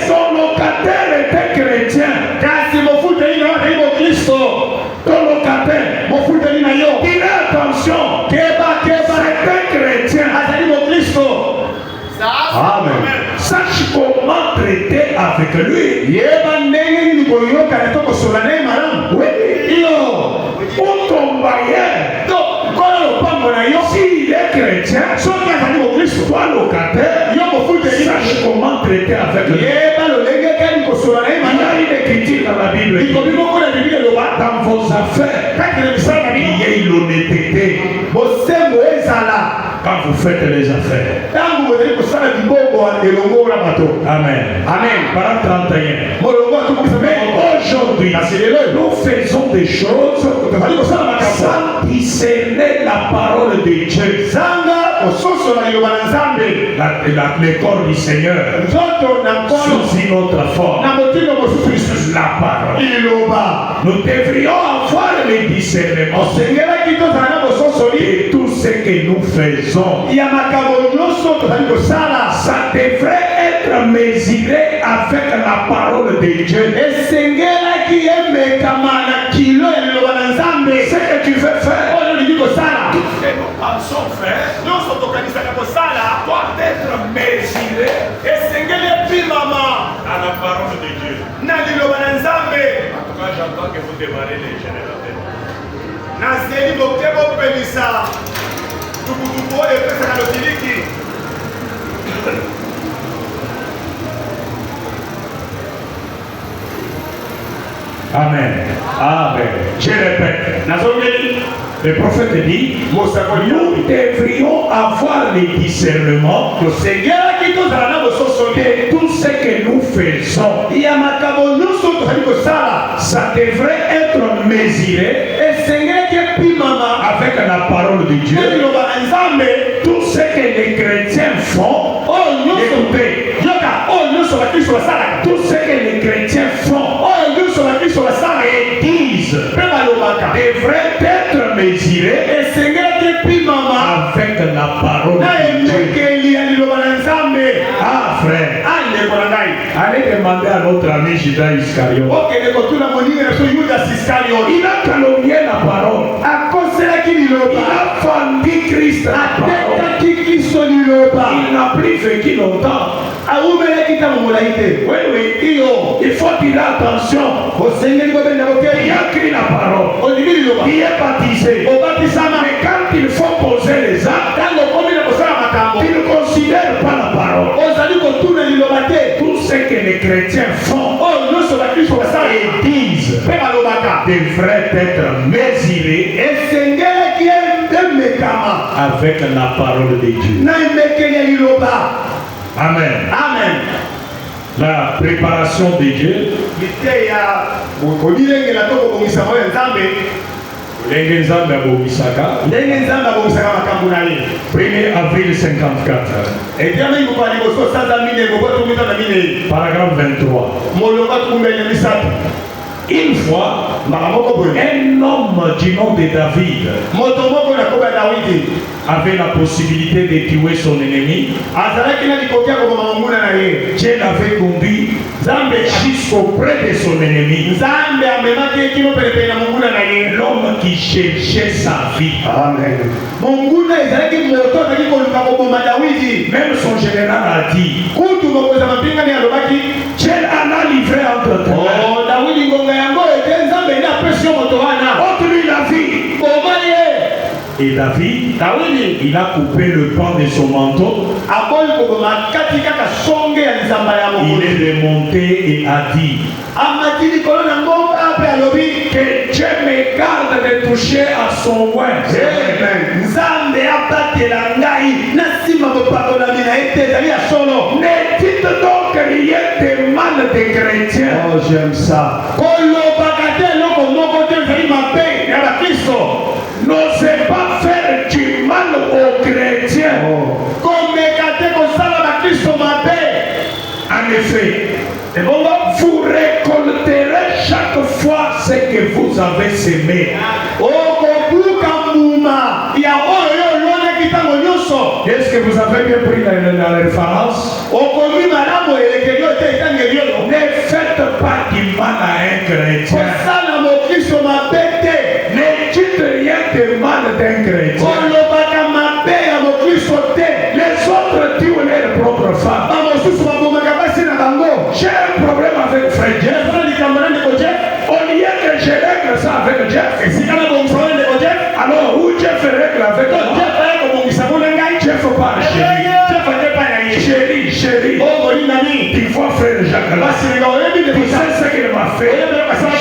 Son locataire était chrétien. Car si mon fout est mon Christ, ton locataire, mon fout est yo. Il a attention. C'est un chrétien. Mon Christ. Amen. Sache comment traiter avec lui. Oui. Pour ton bailleur. S'il est chrétien, toi locataire, sache comment traiter avec lui. Il y a une critique dans la Bible. Dans vos affaires, il y a l'honnêteté. Quand vous faites les affaires. Amen. Amen. Parent 31. Mais aujourd'hui, nous faisons des choses sans discerner la parole de Dieu. Les corps du Seigneur sous une autre forme. La parole. Nous devrions avoir le discernement et tout ce que nous faisons. Ça devrait être mesuré avec la parole de Dieu. Ce que tu veux faire, pensons faire, doit être mesuré à la parole de Dieu. En tout cas, j'entends que vous démarrez les générateurs. Amen. Amen. Je répète. Le prophète dit, nous devrions avoir le discernement de tout ce que nous faisons. Ça devrait être mesuré avec la parole de Dieu. Tout ce que les chrétiens font, écoutez, tout ce que les chrétiens font et disent devrait être mesuré avec la parole de Dieu. Ah frère, allez demander à notre ami Judas Iscariote. Il a calomnié la parole. Il a vendu Christ. Il n'a plus vécu longtemps. Oui, il faut dire attention. Il a écrit la parole. Il est baptisé. Mais quand il faut poser les actes, il ne considère pas la parole. Tout ce que les chrétiens font et disent devrait être mesuré avec la parole de Dieu. Amen. Amen. La préparation de Dieu ndenge nzambe abongisaka ndenge nzambe abongisaka makambo na ye 1er avril 54 etiama ikokola liboso sanza mine ekoko tumita na mine paragraphe 23 molonga tukumbele misato une fois mbaka moko boye un homme du nom de David moto moko na koba Dawidi avait la possibilité de tuer son ennemi. azalaki na likoki ya koboma monguna na ye Dieu l'avait conduit jusqu'auprès de son ennemi. nzambe amemaki ye kino pelepele na monguna na ye L'homme qui cherchait sa vie. amen monguna ezalaki moto azalaki koluka koboma Dawidi. Même son général a dit, kutu mokonzi mapingani alobaki Dieu en a livré entre tes mains. Dawidi ngonga yango ete nzambe ene apesi yo moto wana Ôte-lui la vie. bomani ye Et David, Dawidi il a coupé le pan de son manteau. aboyi koboma kati kaka songe ya nzamba ya Il mokonzi est remonté et a dit, amati likolo na ngomba mpe alobi que Dieu me garde de toucher à son oin. amen nzambe abatela ngai nasima bopakolami na ye te ezali ya solo. Ne dites donc rien de mal des chrétiens. Oh, j'aime ça. kolobaka te eloko moko te ezali mabe ya bakristo. N'osez pas faire du mal aux chrétiens. komeka te kosala bakristo mabe. En effet, c'est bon, vous récolterez chaque fois ce que vous avez semé. okobuka mbuma ya oyo olonaki ntango nyonso. Est-ce que vous avez bien pris la référence? okomi malamu elekeli oyo te etangeli oyo. Ne faites pas du mal à un chrétien. kosala mokristo mabe te. Ne dites rien de mal d'un chrétien. kolobaka mabe ya mokristo te. Les autres tuent leurs propres femmes. bamosusu babomaka basi na bango. J'ai un problème avec frère Jeff. efana likambo na ndeko Jeff. Au lieu que je règle ça avec Jeff, esika na bongisa na ndeko Jeff. alors où Jeff règle avec to moi? Jeff aye kobongisa ngo na ngai. Jeff parle chérie. Jeff ate epai na ye. Chérie, chérie. o molingami. Tu vois frère Jacques là. basilinga oyebi Tu ndeko sais ce qu'il m'a fait?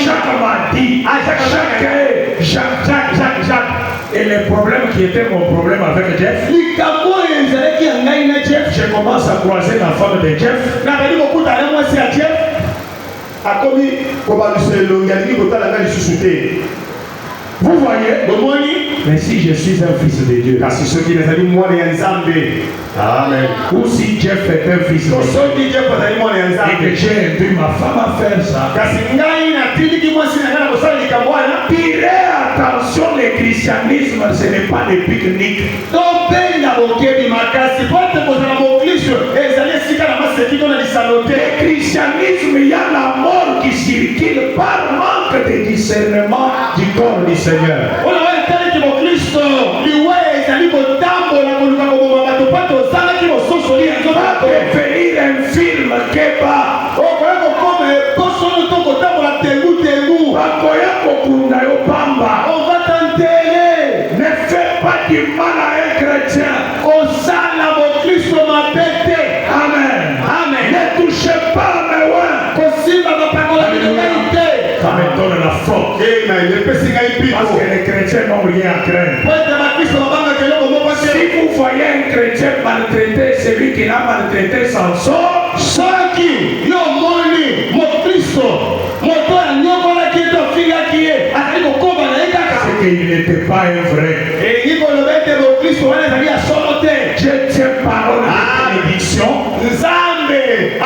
Jacques m'a dit. Ah, Jacques. Et le problème qui était mon problème avec Jeff, likambo oyo ezalaki ya ngai na Jeff. je commence à croiser la femme de Jeff. nazali kokutana na mwasi ya Jeff. akomi kobalusa elongi alingi kotala ngai lisusu te. Vous voyez? bomoni. Mais si je suis un fils de Dieu, kasi soki nazali mwana ya nzambe. amen. ou si Jeff est un fils de to Dieu, soki Jeff azali mwana ya et que nzambe. j'ai induit ma femme à faire ça, kasi ngai natindiki mwasi na ngai na kosala likambo wana. tirez attention, le christianisme, ce n'est pas des pique-niques. tobenga bokebi makasi po ete kozala mokristo ezali esika na maseki to na lisano te. Le christianisme, il y a la mort qui circule par manque de discernement du corps du Seigneur. oyo oyo etalaki mokristo liwe ezali kotambola koluka koboma bato mpo tozalaki mososoli ya Va nzoto. devenir un film keba. okoya kokoma eposono to kotambola tengu. Bakoya kokunda yo pamba. on va t'enterrer. Ne fais pas du mal à un chrétien. kosala mokristo mabe te. Amen. amen. Ne touchez pas à mes oins. kosimba bapakola bilongai te. Ça me donne la faute. amen. epesi ngai Parce mpiko. que les chrétiens n'ont rien à craindre. po ete bakristo babangaka eloko moko te. Si vous voyez un chrétien maltraiter celui qui l'a maltraité sans sort, soki yo moni mokristo moto anyokolaki ete ofingaki ye azali kokoba na ye kaka. c'est qu'il n'était pas un vrai. elingi koloba ete mokristo wana ezali ya solo te. Dieu tient parole de bénédiction. nzambe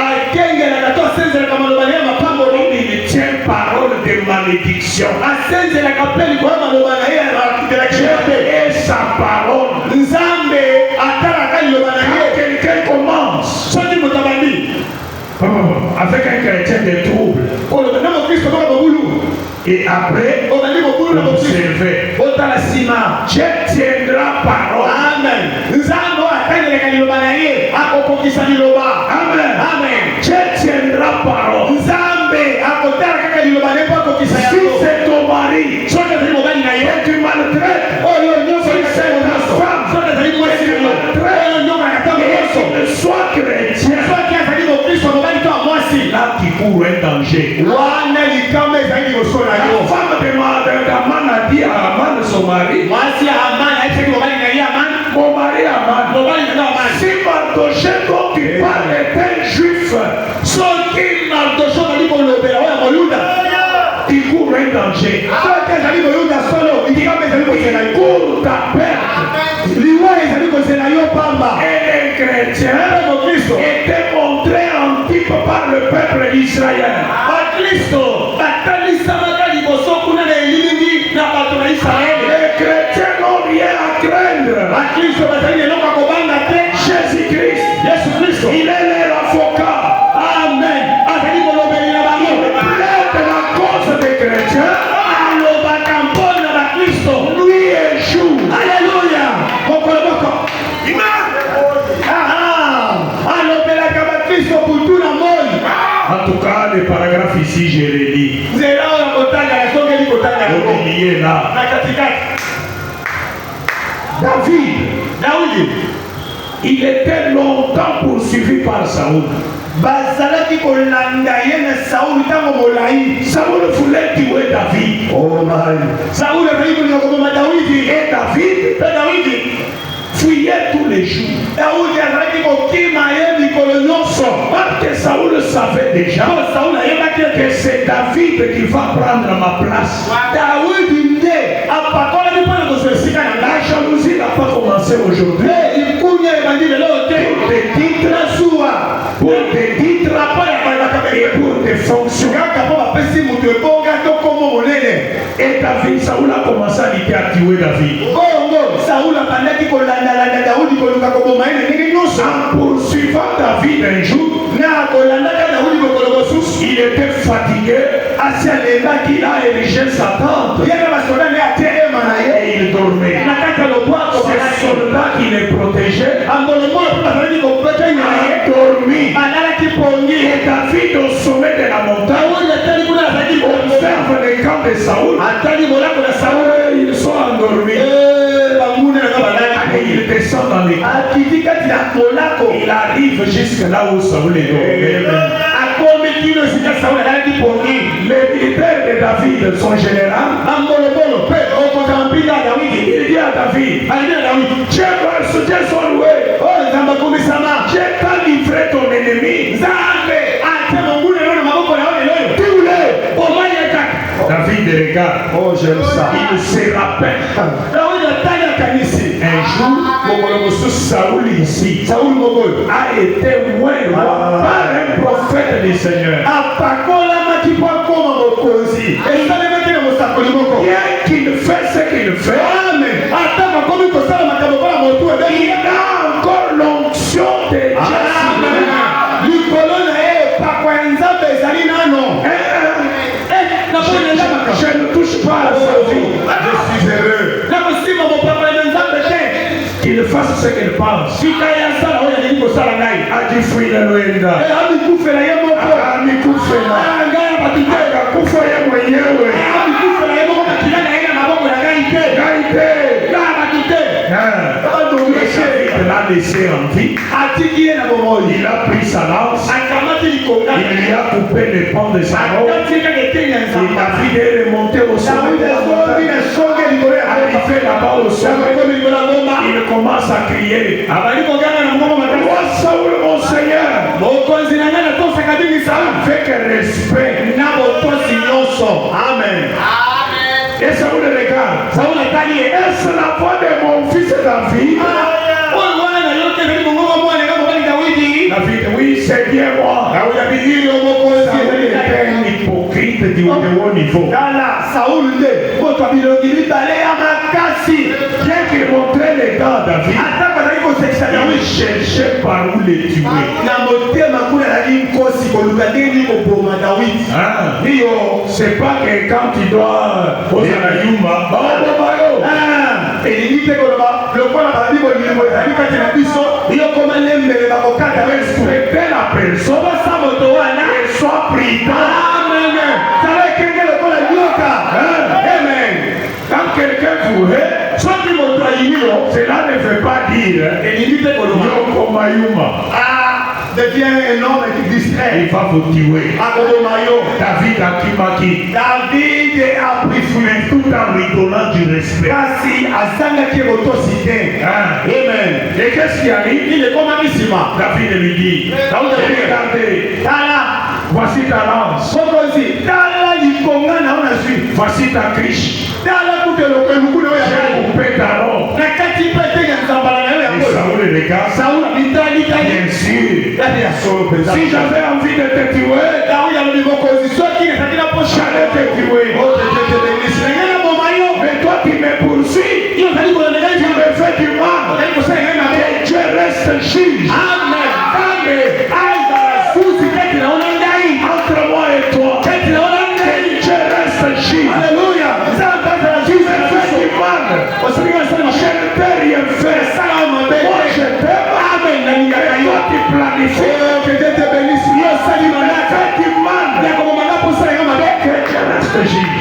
akengelaka to asenzelaka maloba na ye mapamboli. Il tient parole de malédiction. asenzelaka mpe likolo ya maloba na ye akelaki Dieu te. est sa parole. nzambe atalaka liloba na Quand ye. quelqu'un commence soki moto abandi avec un chrétien de trouble koloba na mokristo kaka mobulu et après obandi mobulu na mokristo observer, otala nsima. Dieu tiendra parole. amen. nzambe oyo atangelaka liloba na ye akokokisa liloba. Amen. amen. Dieu tiendra parole. nzambe akotala kaka liloba na ye mpo akokisa Si yango. c'est ton mari soki azali mobali na ye et tu maltraites, oyo nyonso si c'est ta femme soki azali mwasi na yo oyo nyonkolaka ntango et nyonso qu'il soit chrétien, soki azali mokristo mobali to ya mwasi là tu cours un danger. wana likama ezali liboso na La yo. femme de Aman a dit à Aman, son mari, mwasi ya amani ayebisaki mobali na ye amani. mon mari Aman, mobali na yo amani. si Mardochée dont tu parles est un juif, soki mardosho bali kolobela oyo ya molunda tu cours cours un danger. Cours ta perte. Et les chrétiens étaient montrés en type par le peuple d'Israël. Les chrétiens n'ont rien à craindre. Jésus-Christ, il est leur avocat. Amen. De la cause des chrétiens, nuit et jour. Alléluia. En tout cas, le paragraphe ici, je l'ai dit. Oubliez là. David, il était longtemps poursuivi par Saoul. Saoul voulait tuer David. Oh my. Et David fuyait tous les jours. Parce que Saoul savait déjà que c'est David qui va prendre ma place. La jalousie n'a pas commencé aujourd'hui. Pour des titres, et pour des fonctions. Et David, Saoul a commencé à lutter à tuer David. En poursuivant David un jour, il était fatigué. Il a érigé sa tente. Et il dormait. Ces soldats qui les protégeaient a dormi. Et David au sommet de la montagne observe les camps de Saoul. Ils sont endormis. Et il descend dans les camps. Il arrive jusque là où Saoul est dormi. Les militaires de David, son général, il dit à David, tu es son loué. J'ai pas livré ton ennemi. David regarde. Oh, j'aime ça. Il se rappelle. Un jour, Saoul ici a été oint par un prophète du Seigneur. Bien qu'il fait ce qu'il fait, il a encore l'onction de Jésus. Je ne touche pas à sa vie. Je suis heureux. Qu'il fasse ce qu'il pense. A dit fuir le loinda. Il l'a laissé en vie. Il a pris sa lance. Il lui a coupé les pans de sa robe. Et David est remonté au sommet de la montagne. Arrivé là-bas au sommet, il commence à crier. Roi Saoul, mon Seigneur, avec respect. Amen. Et Saoul regarde. Est-ce la voix de mon fils David? David, oui, c'est bien moi. Saoul était un hypocrite du haut niveau. Bien qu'il montrait les gars à David, il cherchait par où les tuer. C'est pas que quand tu dois poser la yuma, respecter la personne et soit prudent. Amen. Quand quelqu'un vous hait, cela ne veut pas dire Yoko Mayuma. Devient un homme distrait. Il va vous tuer. David a kimaki. David a pris Mais tout en lui donnant du respect. Amen. Et qu'est-ce qui arrive? Il est comme un David lui dit, regardez, Voici ta lance. Voici ta criche. J'ai coupé ta robe. Et Saoul regarde. Bien sûr. Si j'avais envie de te tuer, j'allais te tuer. Mais toi tu me poursuis. Tu me fais du mal. Et Dieu reste juge. Entre moi et toi. Et Dieu reste juge. Alléluia. Tu me fais du mal. Je ne t'ai rien fait. Moi je t'aime. Et toi tu planifies. Que Dieu te bénisse. Tu me fais du mal. Que Dieu reste juge.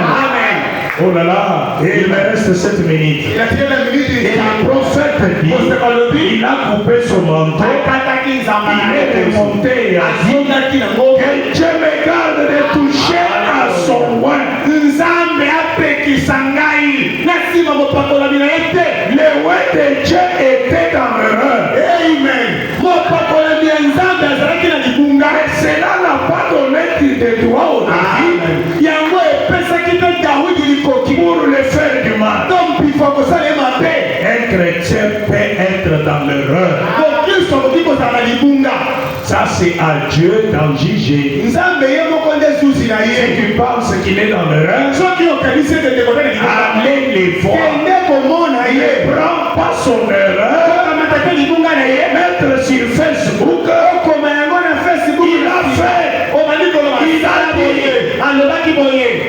Amen. Oh là là, et il me reste 7 minutes. Et le prophète dit, il a coupé son manteau, il est remonté et a dit que Dieu me garde de toucher à son oin. Le oin de Dieu était dans l'erreur. Amen. Et cela n'a pas donné de droit au David pour le faire du mal. Un chrétien peut être dans l'erreur. Ça c'est à Dieu d'en juger. Si tu penses qu'il est dans l'erreur, allez les voir. Ne prends pas son erreur. Mettre sur Facebook. Il a fait. Il a dit.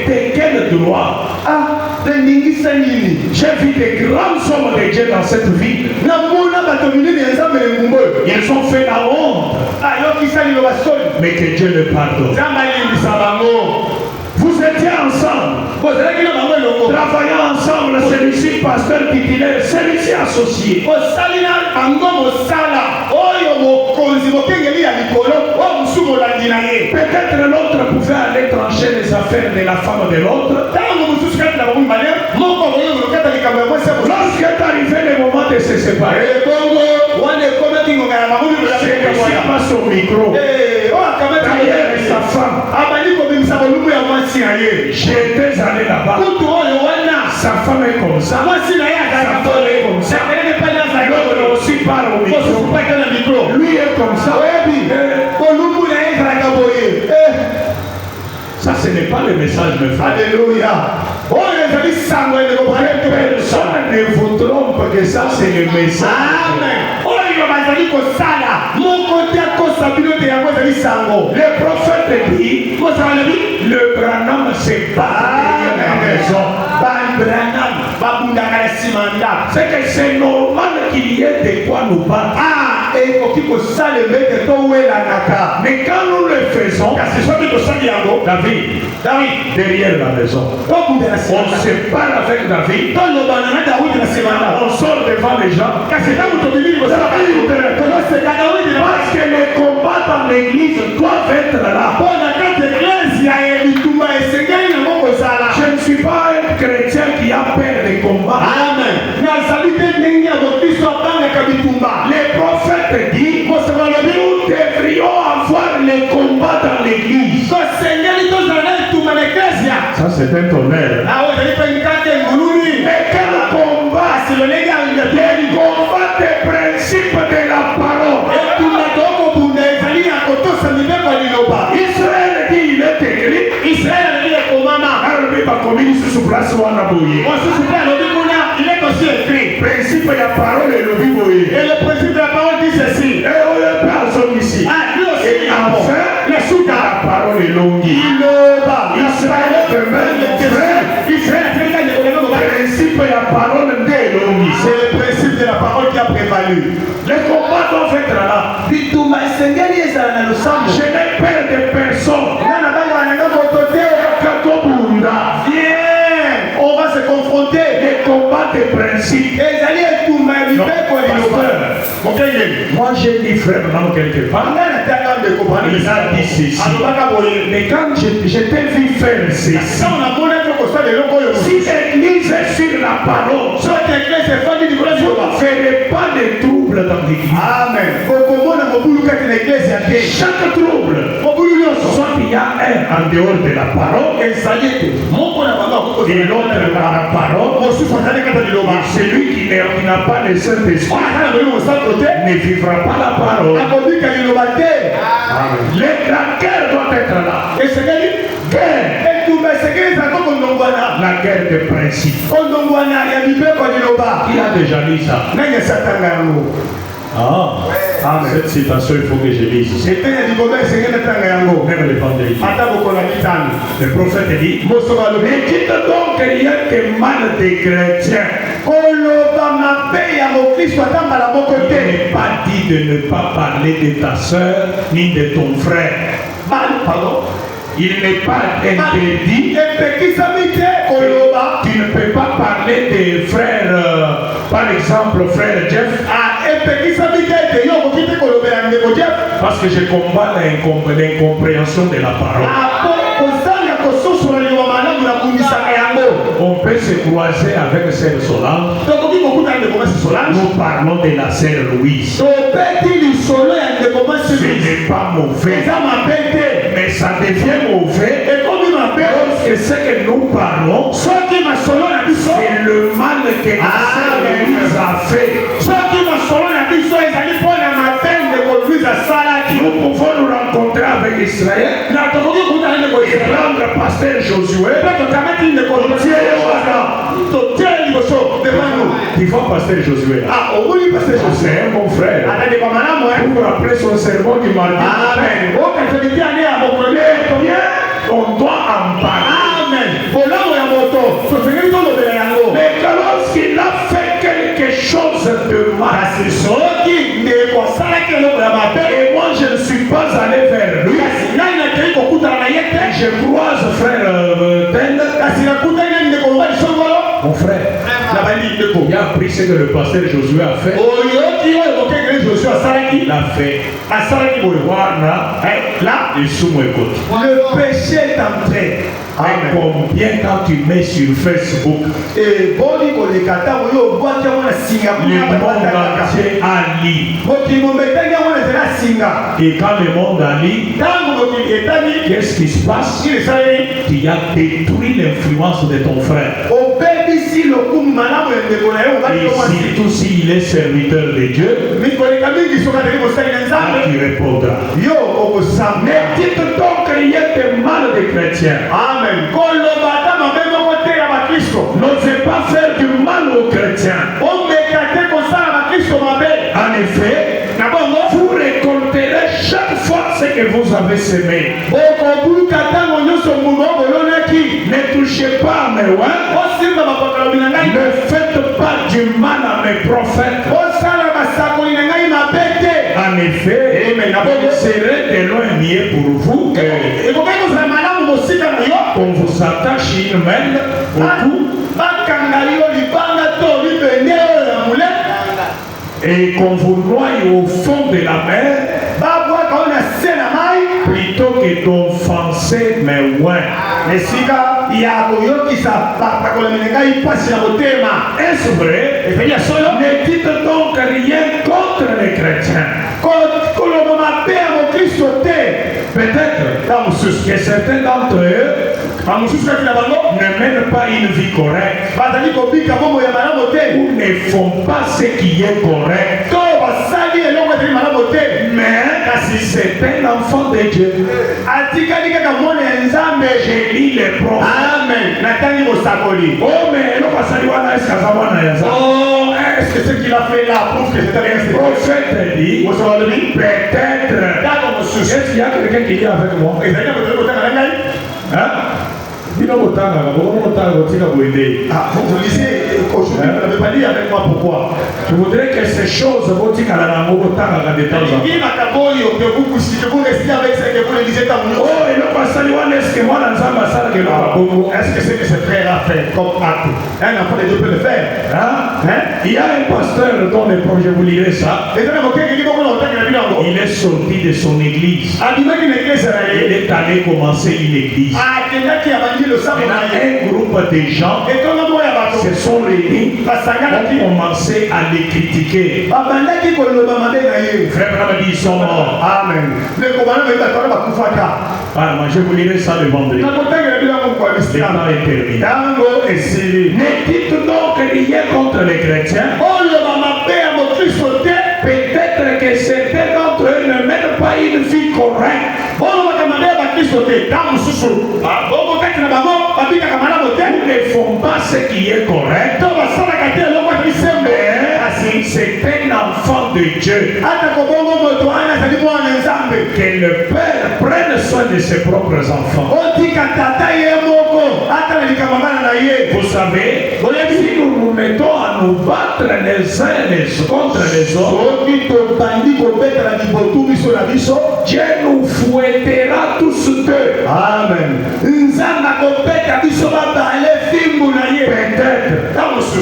De quel droit? J'ai vu des grands hommes de Dieu dans cette ville. Ils ont fait la honte. Mais que Dieu le pardonne. Vous étiez ensemble, travaillant ensemble, celui-ci pasteur titulaire, celui-ci associé. Peut-être l'autre pouvait aller trancher les affaires de la femme de l'autre. Lorsque est arrivé le moment de se séparer, celui-ci passe au micro. D'ailleurs, sa femme. J'étais allé là-bas. Sa femme est comme ça. Sa femme est comme ça. L'autre aussi parle au micro. Lui est comme ça. Ça, ce n'est pas le message de frère. Alléluia. Personne ne vous trompe que ça, c'est le message. Amen. Le prophète dit, le Branham se bat derrière la maison. C'est que c'est normal qu'il y ait de quoi nous battre. Mais quand nous le faisons, David, derrière la maison, on se parle avec David, on sort devant les gens. Parce que les combats dans l'église doivent être là. Je ne suis pas un chrétien qui a peur des combats. Amen. Les prophètes disent, nous devrions avoir les combats dans l'église. Ça c'est un tonnerre. Mais quel combat? Les combats des principes de la parole. Israël dit, il est écrit. Il est aussi écrit. Principe de la parole et le vivre. Et le principe de la parole dit ceci. Et on le personne ici. Et enfin, le sous de la parole est longue. Israël demeure mon frère. Le principe de la parole est longue. C'est le principe de la parole qui a prévalu. Les combats doivent être là. Je n'ai peur de personne. Viens, on va se confronter. Les combats des principes. Moi j'ai dit frère non quelque part. Il a dit ceci. Mais quand je t'ai vu faire ceci, si l'église est sur la parole, vous ne ferez pas de trouble trouble dans l'église. Amen. Okomona mobulu kati na église ya te. Chaque trouble, Mobulu nyonso. soit il y a un en dehors de la parole, Ezali ete. Moko na bango et l'autre dans la parole, mosusu azali kati na liloba. et celui qui n'a pas le Saint-Esprit Wana na liloba santo te. ne vivra pas la parole. Akobika liloba te. La guerre doit être là. Esengeli Guerre. etumba esengeli ezala kondongwana. La guerre de principe. Kondongwana ya mibeko liloba. Qui a déjà lu ça? Nani asatanga yango? Ah, cette citation, il faut que je lise. Etenya liloba esengeli atanga yango. Même le vendredi. Ata bokola mitano. Le prophète dit, Mosoka lobi. ne dites donc rien que mal des chrétiens. Koloba mabe ya mokristo ata mbala moko Il te. n'est pas dit de ne pas parler de ta sœur ni de ton frère. Pardon. Il n'est pas interdit. Epekisami te koloba. Tu ne peux pas parler des frères, par exemple, frère Jeff, Epekisami te ete yo okoki te kolobela ndeko Jeff. parce que je combats l'incompréhension de la parole. Apo kozanga kososola liloba malamu na kumisaka yango. On peut se croiser avec Sœur Solange. Tokoki kokutana ndeko mwasi Solange. Nous parlons de la Sœur Louise. Tobeti lisolo ya ndeko mwasi Ce Louise. n'est pas mauvais, Eza mabe te. mais ça devient mauvais Ekomi mabe. lorsque ce que nous parlons, Soki masolo na biso. c'est le mal que la Sœur Louise a fait. Soki masolo na biso ezali mpona mabe ndeko Louise asalaki. Nous pouvons nous rencontrer avec Israël Na tokoki kokutana ndeko et Israel. prendre Pasteur Josué. Mpe totamaki ndeko totiele liboso devant nous. Tu vois Pasteur Josué là. Ah, omoni pasteur José. C'est un bon frère. Atandeko malamu Pour rappeler son sermon du mardi. Amen. Okatoliki ane ya mokolo Bien, on doit en parler. Amen. Bolamu ya moto tosengeli tolobela yango. Mais que lorsqu'il a fait quelque chose de mal, Kasi soki ndeko asalaki eloko ya mabe. et moi je ne suis pas allé vers lui, Kasi ngai nakei kokutana na ye et te. je croise frère Tende, Kasi nakutani nani ndeko mobali songolo. mon frère, Na bandi ndeko. il a appris ce que le pasteur Josué a fait. Oyoki oyo kokengeli Josué asalaki. Il a fait. Asalaki boye. Voilà, Là, et sous mon écoute. le péché est entré. Mais combien quand tu mets sur Facebook, Eboni koleka ntango yo obwaki yango na singa le monde entier a lu. mokili mometani yango na nzela singa Et quand le monde a lu, ntango mokili etani qu'est-ce qui se passe? ili esaleli Tu as détruit l'influence de ton frère. obebisi lokumu malamu ya ndeko na yo obaki Et yo mwasi surtout s'il est serviteur de Dieu, mikoleka mingi soki azali mosali na là nzambe tu répondras. yo okosamba Ne dites donc rien de mal des chrétiens. amen koloba ata mabe moko te ya bakristo N'osez pas faire du mal aux chrétiens. omeka te kosala bakristo mabe En effet, na bongo vous récolterez chaque fois ce que vous avez semé. okobuluka ntango nyonso mbuma obolonaki Ne touchez pas à mes oins. osimba bapakolobi na ngai Ne faites pas du mal à mes prophètes. osala basakoli na ngai mabe te En effet, il serait éloigné pour vous ekoki kozala malamu mosika na yo qu'on vous attache une main au cou bakanga yo libanga to libende oyo ya mule et qu'on vous noie au fond de la mer babwaka oyo na se na mai plutôt que d'offenser mes oins. esika ya koyokisa bapakolomi na ngai mpasi na motema Est-ce vrai? ezali ya solo Ne dites donc rien contre les chrétiens. koloba mabe ya mokristo te Peut-être ya mosusu que certains d'entre eux bamosusu kati na bango ne mènent pas une vie correcte bazali kobika bombo ya malamu te ou ne font pas ce qui est correct. to basali eloko ezali malamu te Mais si c'est un enfant de Dieu, atikali kaka mwana ya nzambe je lis les prophètes. amen natangi mosakoli Oh, mais le passage wana est-ce que ça va na yaza? oh est-ce que ce qu'il a fait là prouve que c'était Le resté prophète dit, mosakoli peut-être. dako mosusu Est-ce qu'il y a quelqu'un qui est avec moi? ezali na moto kotanga na ngai Hein? Bino botanga, botanga, botika boende. ah vous lisez aujourd'hui vous n'avez pas dit avec moi pourquoi Je voudrais que ces choses botika la nango botanga de temps en temps. qui makaboyo que vous restez avec ce que vous le disiez tant Oh, et le passage wana est-ce que moi dans Zamba ça que nous est-ce que c'est que ce frère a fait comme acte un enfant de Dieu peut le faire Hein? hein Il y a un pasteur dont les projets, vous lirez ça. ezali mokenge liboko na otaki na bino yango Il est sorti de son église. abimaki na eglise na Il ye est allé commencer une église. akendaki abandi losambo na ye Maintenant, un groupe de gens etonga moko ya bato se sont réunis réunis ont commencé à les critiquer. Frère Branham dit, ils sont morts. Amen. Moi, je vous lirai ça le vendredi. Le temps est terminé. Ne dites donc rien contre les chrétiens. Peut-être que certains d'entre eux ne mènent pas une vie correcte. Ils ne font pas ce qui est correct. Mais c'est un enfant de Dieu. Que le Père prenne soin de ses propres enfants. Vous savez, si nous nous mettons à nous battre les uns contre les autres, Dieu nous fouettera tous deux. Amen. Peut-être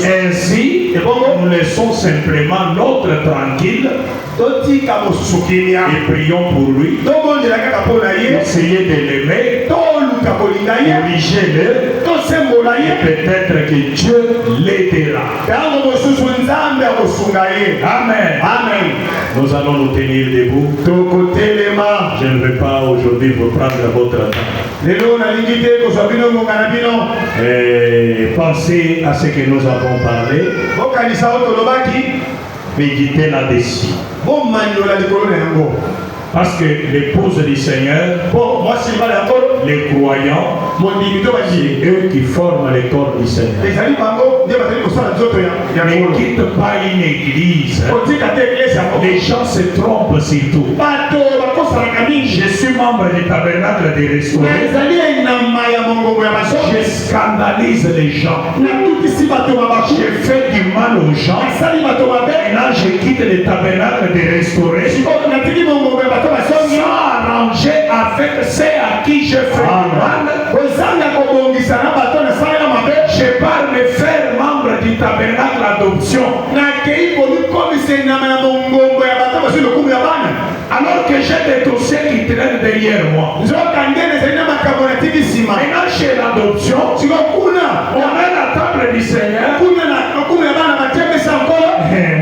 ainsi, nous laissons simplement l'autre tranquille et prions pour lui. Essayez de l'aimer, corrigez-le, et peut-être que Dieu l'aidera. Amen. Amen. Nous allons nous tenir debout. Je ne vais pas aujourd'hui vous prendre votre temps. Et pensez à ce que nous avons parlé. Méditez là-dessus. Parce que l'épouse du Seigneur, les croyants, c'est eux qui forment le corps du Seigneur. Ne quitte pas une église. Les gens se trompent surtout. Je suis membre du tabernacle des restaurés. Je scandalise les gens. Je fais du mal aux gens. Maintenant, je quitte le tabernacle des restaurés. Sans arranger avec ceux à qui je fais du mal. Je pars me faire membre du tabernacle adoption. Alors que j'ai des dossiers qui traînent derrière moi. Maintenant chez l'adoption, on a la table du Seigneur.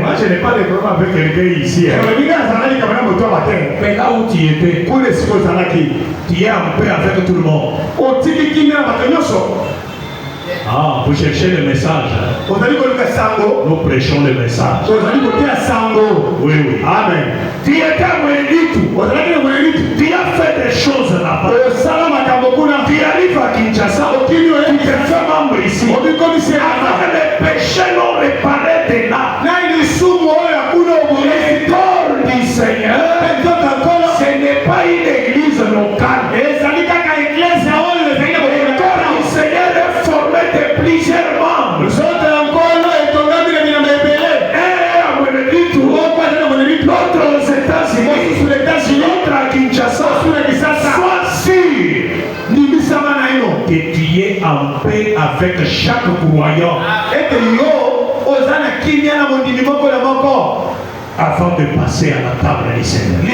Moi je n'ai pas de problème avec quelqu'un ici. Mais là où tu étais, tu es un peu avec tout le monde. Ah, vous cherchez le message. Nous prêchons le message. Oui, oui. Amen. Tu étais à Moëlitu. Tu as fait des choses là-bas. Tu arrives à Kinshasa. Tu te fais membre ici. Avec les péchés non réparés de là. Le corps du Seigneur, ce n'est pas une église locale. Le corps du Seigneur est formé de plusieurs membres. L'autre aux États-Unis, l'autre à Kinshasa. Sois sûr que tu es en paix avec chaque croyant. Avant de passer à la table du Seigneur. Tu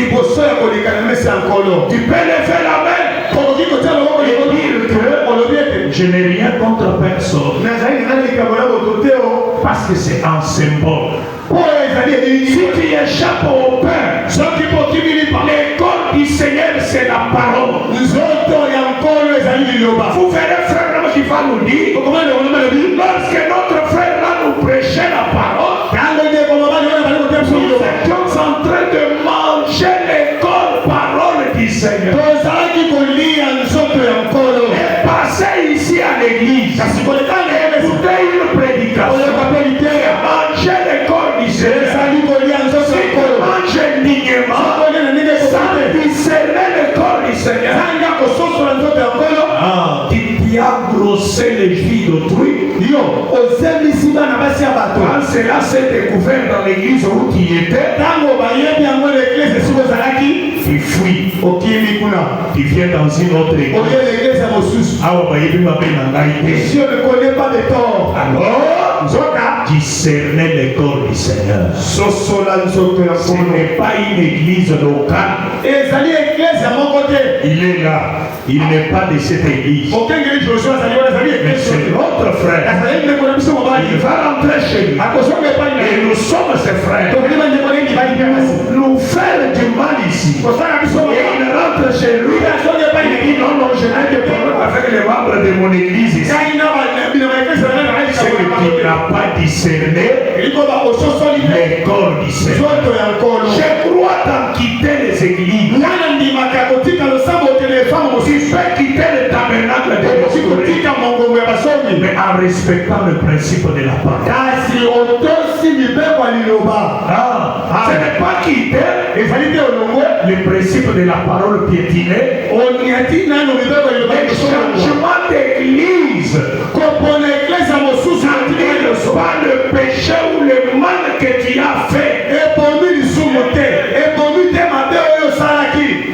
peux lever la main et dire que je n'ai rien contre personne. Parce que c'est un symbole. Si tu échappes au pain, le corps du Seigneur c'est la parole. Vous verrez frère qui va nous dire, lorsque notre frère va nous prêcher la parole, nous étions en train de manger les corps parole du Seigneur. Et passer ici à l'église, écouter une prédication, manger les corps du Seigneur, manger dignement, sans discerner le corps du Seigneur. Tu as grossé les vies d'autrui. Quand cela s'est découvert dans l'église où tu étais, tu fuis. Tu viens dans une autre église. Si on ne connaît pas de tort, alors discerner le corps du Seigneur. Seigneur. Ce n'est pas une église locale. Il est là. Il n'est pas de cette église. Mais c'est notre frère. Il va rentrer chez lui. Et nous sommes ses frères. Nous faire du mal ici. Et il rentre chez lui. Il dit non, non, je n'ai de problème avec les membres de mon église ici. C'est que tu n'as pas discerné les corps d'ici. Je crois t'en quitter les églises. Tu peux quitter le tabernacle de l'esprit, mais en respectant le principe de la parole. Ce n'est pas quitter le principe de la parole piétinée. Le changement d'église n'annule pas le péché ou le mal que tu as fait.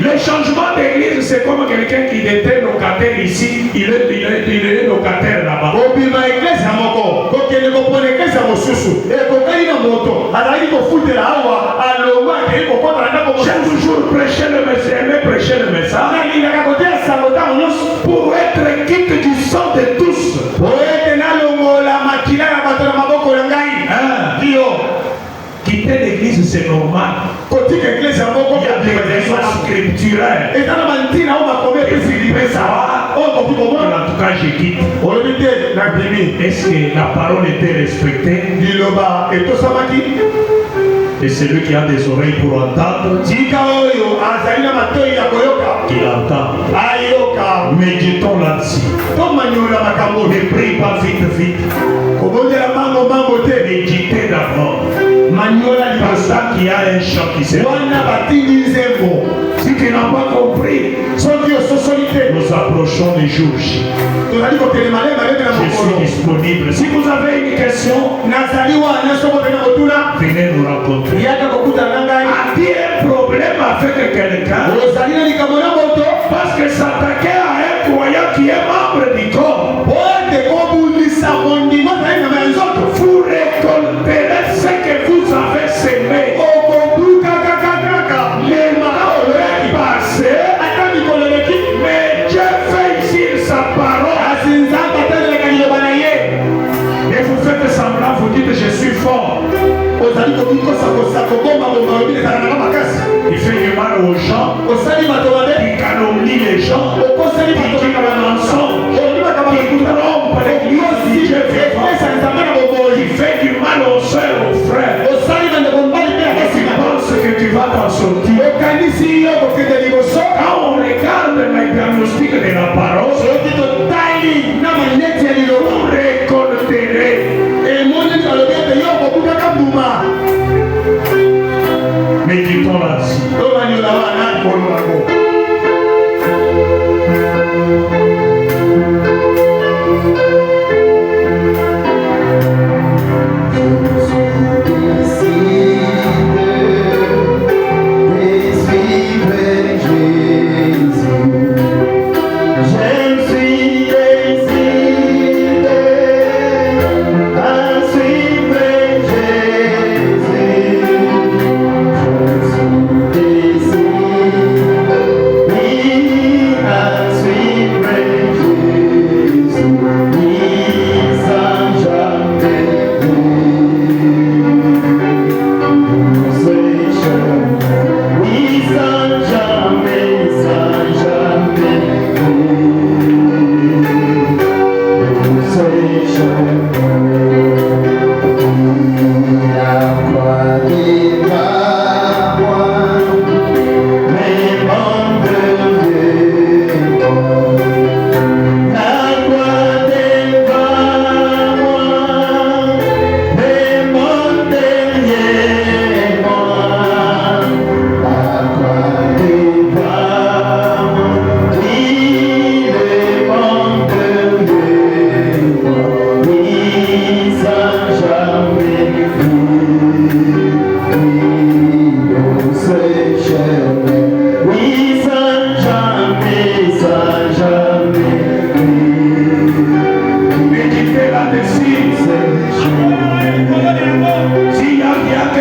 Le changement d'église, c'est comme quelqu'un qui était locataire ici, il est locataire là-bas. J'ai toujours prêché le message, aimé prêcher le message pour être quitte du sang de tous. Quitter l'église, c'est normal. Il y a des raisons scripturelles. Et Philippe savoir. En tout cas, je quitte. Est-ce que la parole était respectée? Et celui qui a des oreilles pour entendre, qu'il entend. Méditons là-dessus. Ne prie pas vite, vite. Méditez d'abord. Parce qu'il y a un chant qui s'est. Si tu n'as pas compris, nous approchons les jours J. Je suis disponible. Si vous avez une question, venez nous rencontrer. A-t-il un problème avec quelqu'un? Parce que s'attaquer à un croyant qui est membre du corps, vous récolterez ce que vous avez semé. Les morts auraient passé, mais Dieu fait ici sa parole. Et vous faites semblant, vous dites je suis fort. Il fait du mal aux gens, il calomnie les gens, il dit un mensonge, il trompe l'église du Dieu vivant, il fait du mal aux soeurs, aux frères. Et tu penses que tu vas t'en sortir. Quand on regarde le diagnostic de la parole, vous récolterez. Méditons là-dessus.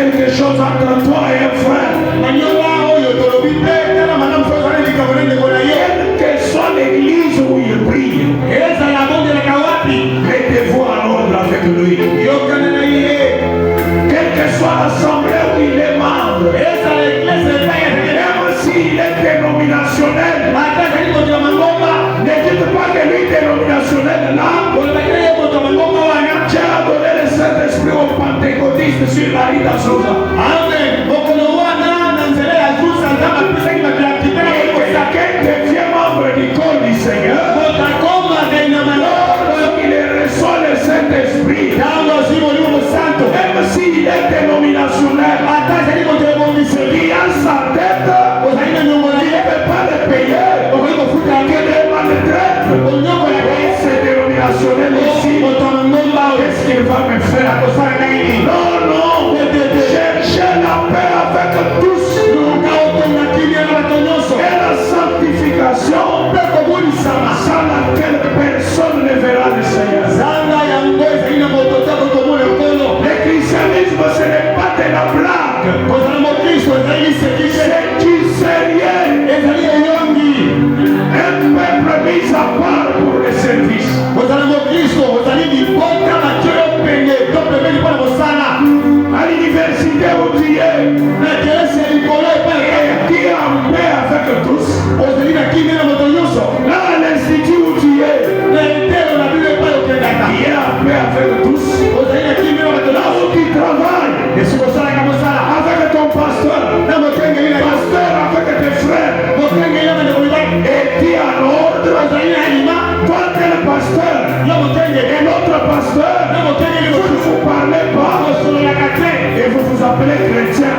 quelque chose entre toi et un frère. Quelle que soit l'église où il prie, mettez-vous en ordre avec lui. Quelle que soit l'assemblée où il est membre, même s'il est dénominationnel, ne dites pas que lui dénominationnel est là. Dieu a donné le Saint-Esprit aux pentecôtistes sur la rue d'Azusa. Quelqu'un devient membre du corps du Seigneur. Il reçoit le Saint-Esprit. Même s'il est dénominationnel, il a sa tête, il ne peut pas le payer. Que des maltraites. C'est dénominationnel ici. Qu'est-ce qu'il va me faire? Non, non. Cherchez la paix avec tous. Et la sanctification sans laquelle personne ne verra le Seigneur. Le christianisme, ce n'est pas de la blague. C'est du sérieux. Un peuple mis à part pour le service. À l'université où tu es, qui est en paix avec tous. Là, à l'institut où tu es, qui est en paix avec tous. Là où tu travailles, avec ton pasteur, avec tes frères, es-tu en ordre? Toi, tu es le pasteur, et l'autre pasteur, vous ne vous parlez pas, et vous vous appelez chrétien.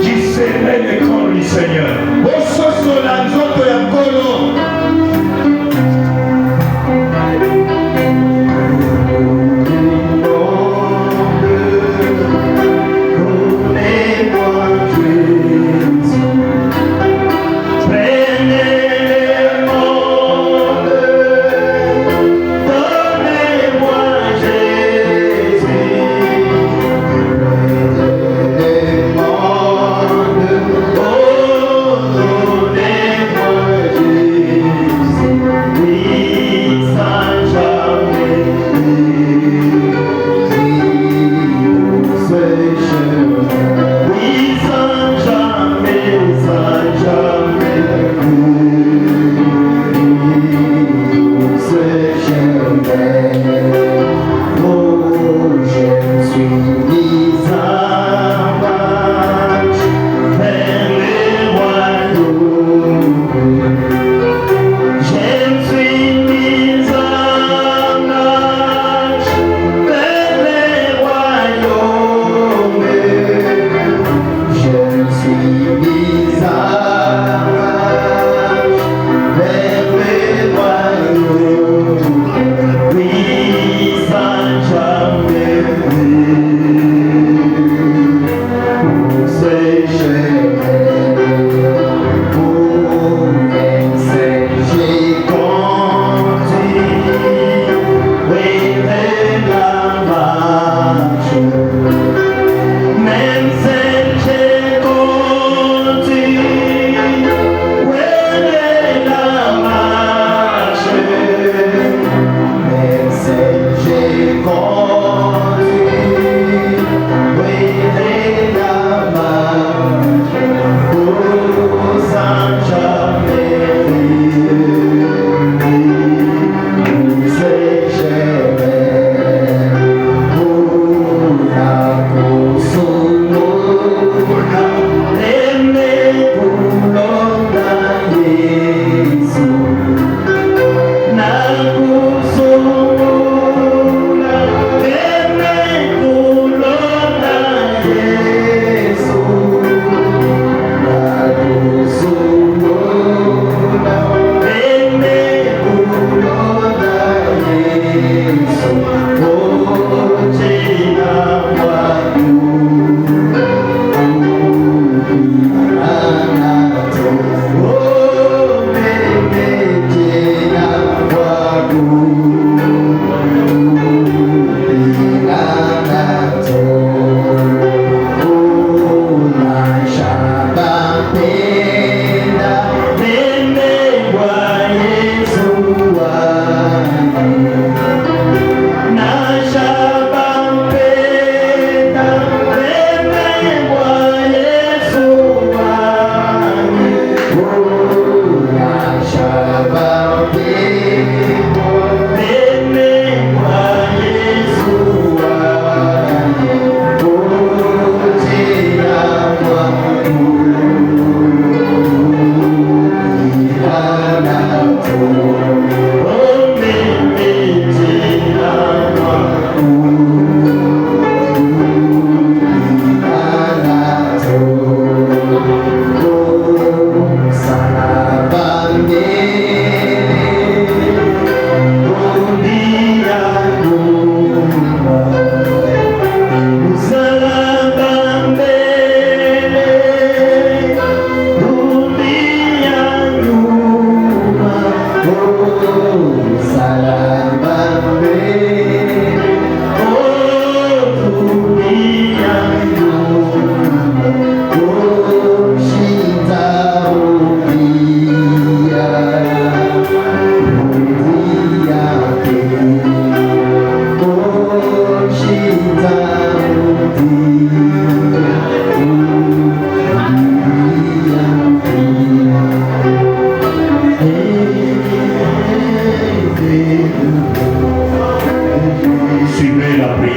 Discernez les corps du Seigneur.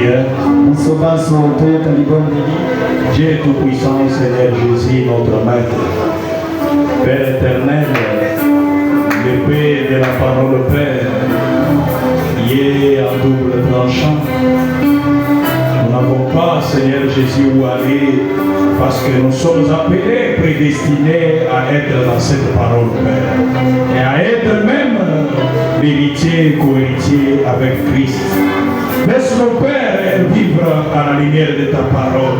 prière. Dieu Tout-Puissant, Seigneur Jésus, notre Maître, Père éternel, l'épée de la parole Père, qui est en double tranchant. Nous n'avons pas, Seigneur Jésus, où aller, parce que nous sommes appelés, prédestinés à être dans cette parole Père, et à être même l'héritier, co-héritier avec Christ. Laisse-nous, Père, vivre à la lumière de ta parole.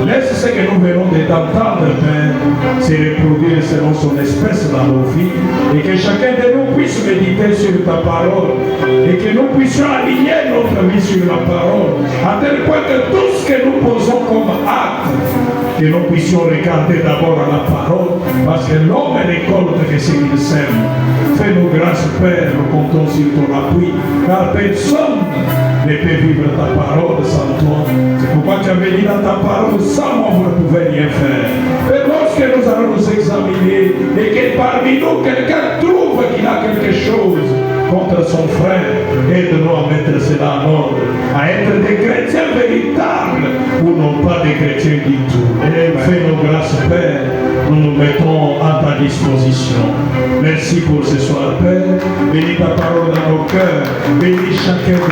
Laisse ce que nous venons de t'entendre, Père, se reproduire selon son espèce dans nos vies, et que chacun de nous puisse méditer sur ta parole, et que nous puissions aligner notre vie sur la parole, à tel point que tout ce que nous posons comme acte, que nous puissions regarder d'abord à la parole, parce que l'homme récolte que ce qu'il sème. Fais-nous grâce, Père, nous comptons sur ton appui, car personne ne peut vivre ta parole sans toi. C'est pourquoi tu avais dit dans ta parole, sans moi vous ne pouvez rien faire. Et lorsque nous allons nous examiner, et que parmi nous quelqu'un trouve qu'il a quelque chose contre son frère, aide-nous à mettre cela en ordre, à être des chrétiens véritables, ou non pas des chrétiens du tout. Fais-nous grâce, Père, nous nous mettons à ta disposition. Merci pour ce soir, Père. Bénis ta parole dans nos cœurs. Bénis chacun de nous.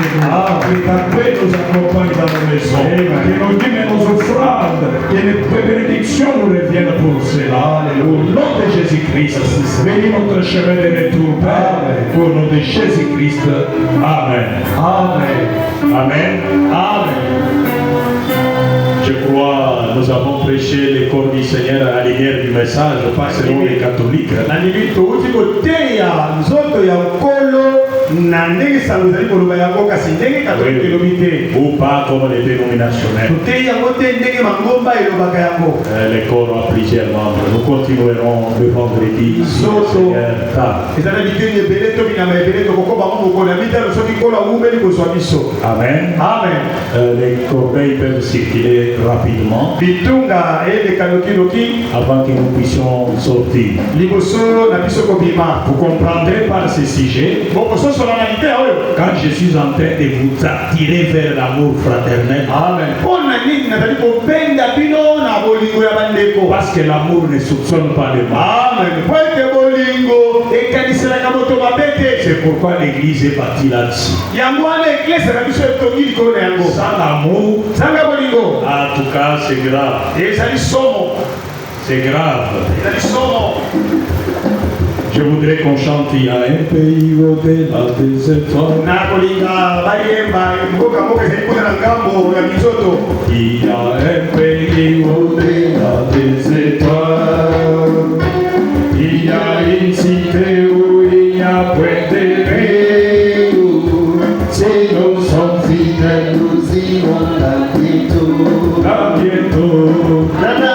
Que ta paix nous accompagne dans nos maisons. Que nos dîmes et nos offrandes, que les bénédictions nous reviennent pour cela. Au nom de Jésus-Christ. Bénis notre chemin de retour, Père. Au nom de Jésus-Christ. Amen. Amen. Amen. Amen. Je crois, nous avons prêché les corps du Seigneur à la lumière du message, pas selon les catholiques. Ou pas comme les dénominationnels. Les corps ont plusieurs membres. Nous continuerons le vendredi. Amen. Amen. Les corbeilles peuvent circuler rapidement avant que nous puissions sortir. Vous comprendrez par ce sujet, quand je suis en train de vous attirer vers l'amour fraternel, parce que l'amour ne soupçonne pas le mal. C'est pourquoi l'église est bâtie là-dessus. Sans l'amour, en tout cas, c'est grave. C'est grave. Je voudrais qu'on chante il y a un pays au-delà des étoiles. Il y a un pays au-delà des étoiles. Il y a une cité où il n'y a point de paix. Si nous sommes fidèles, nous irons là bientôt. Là bientôt.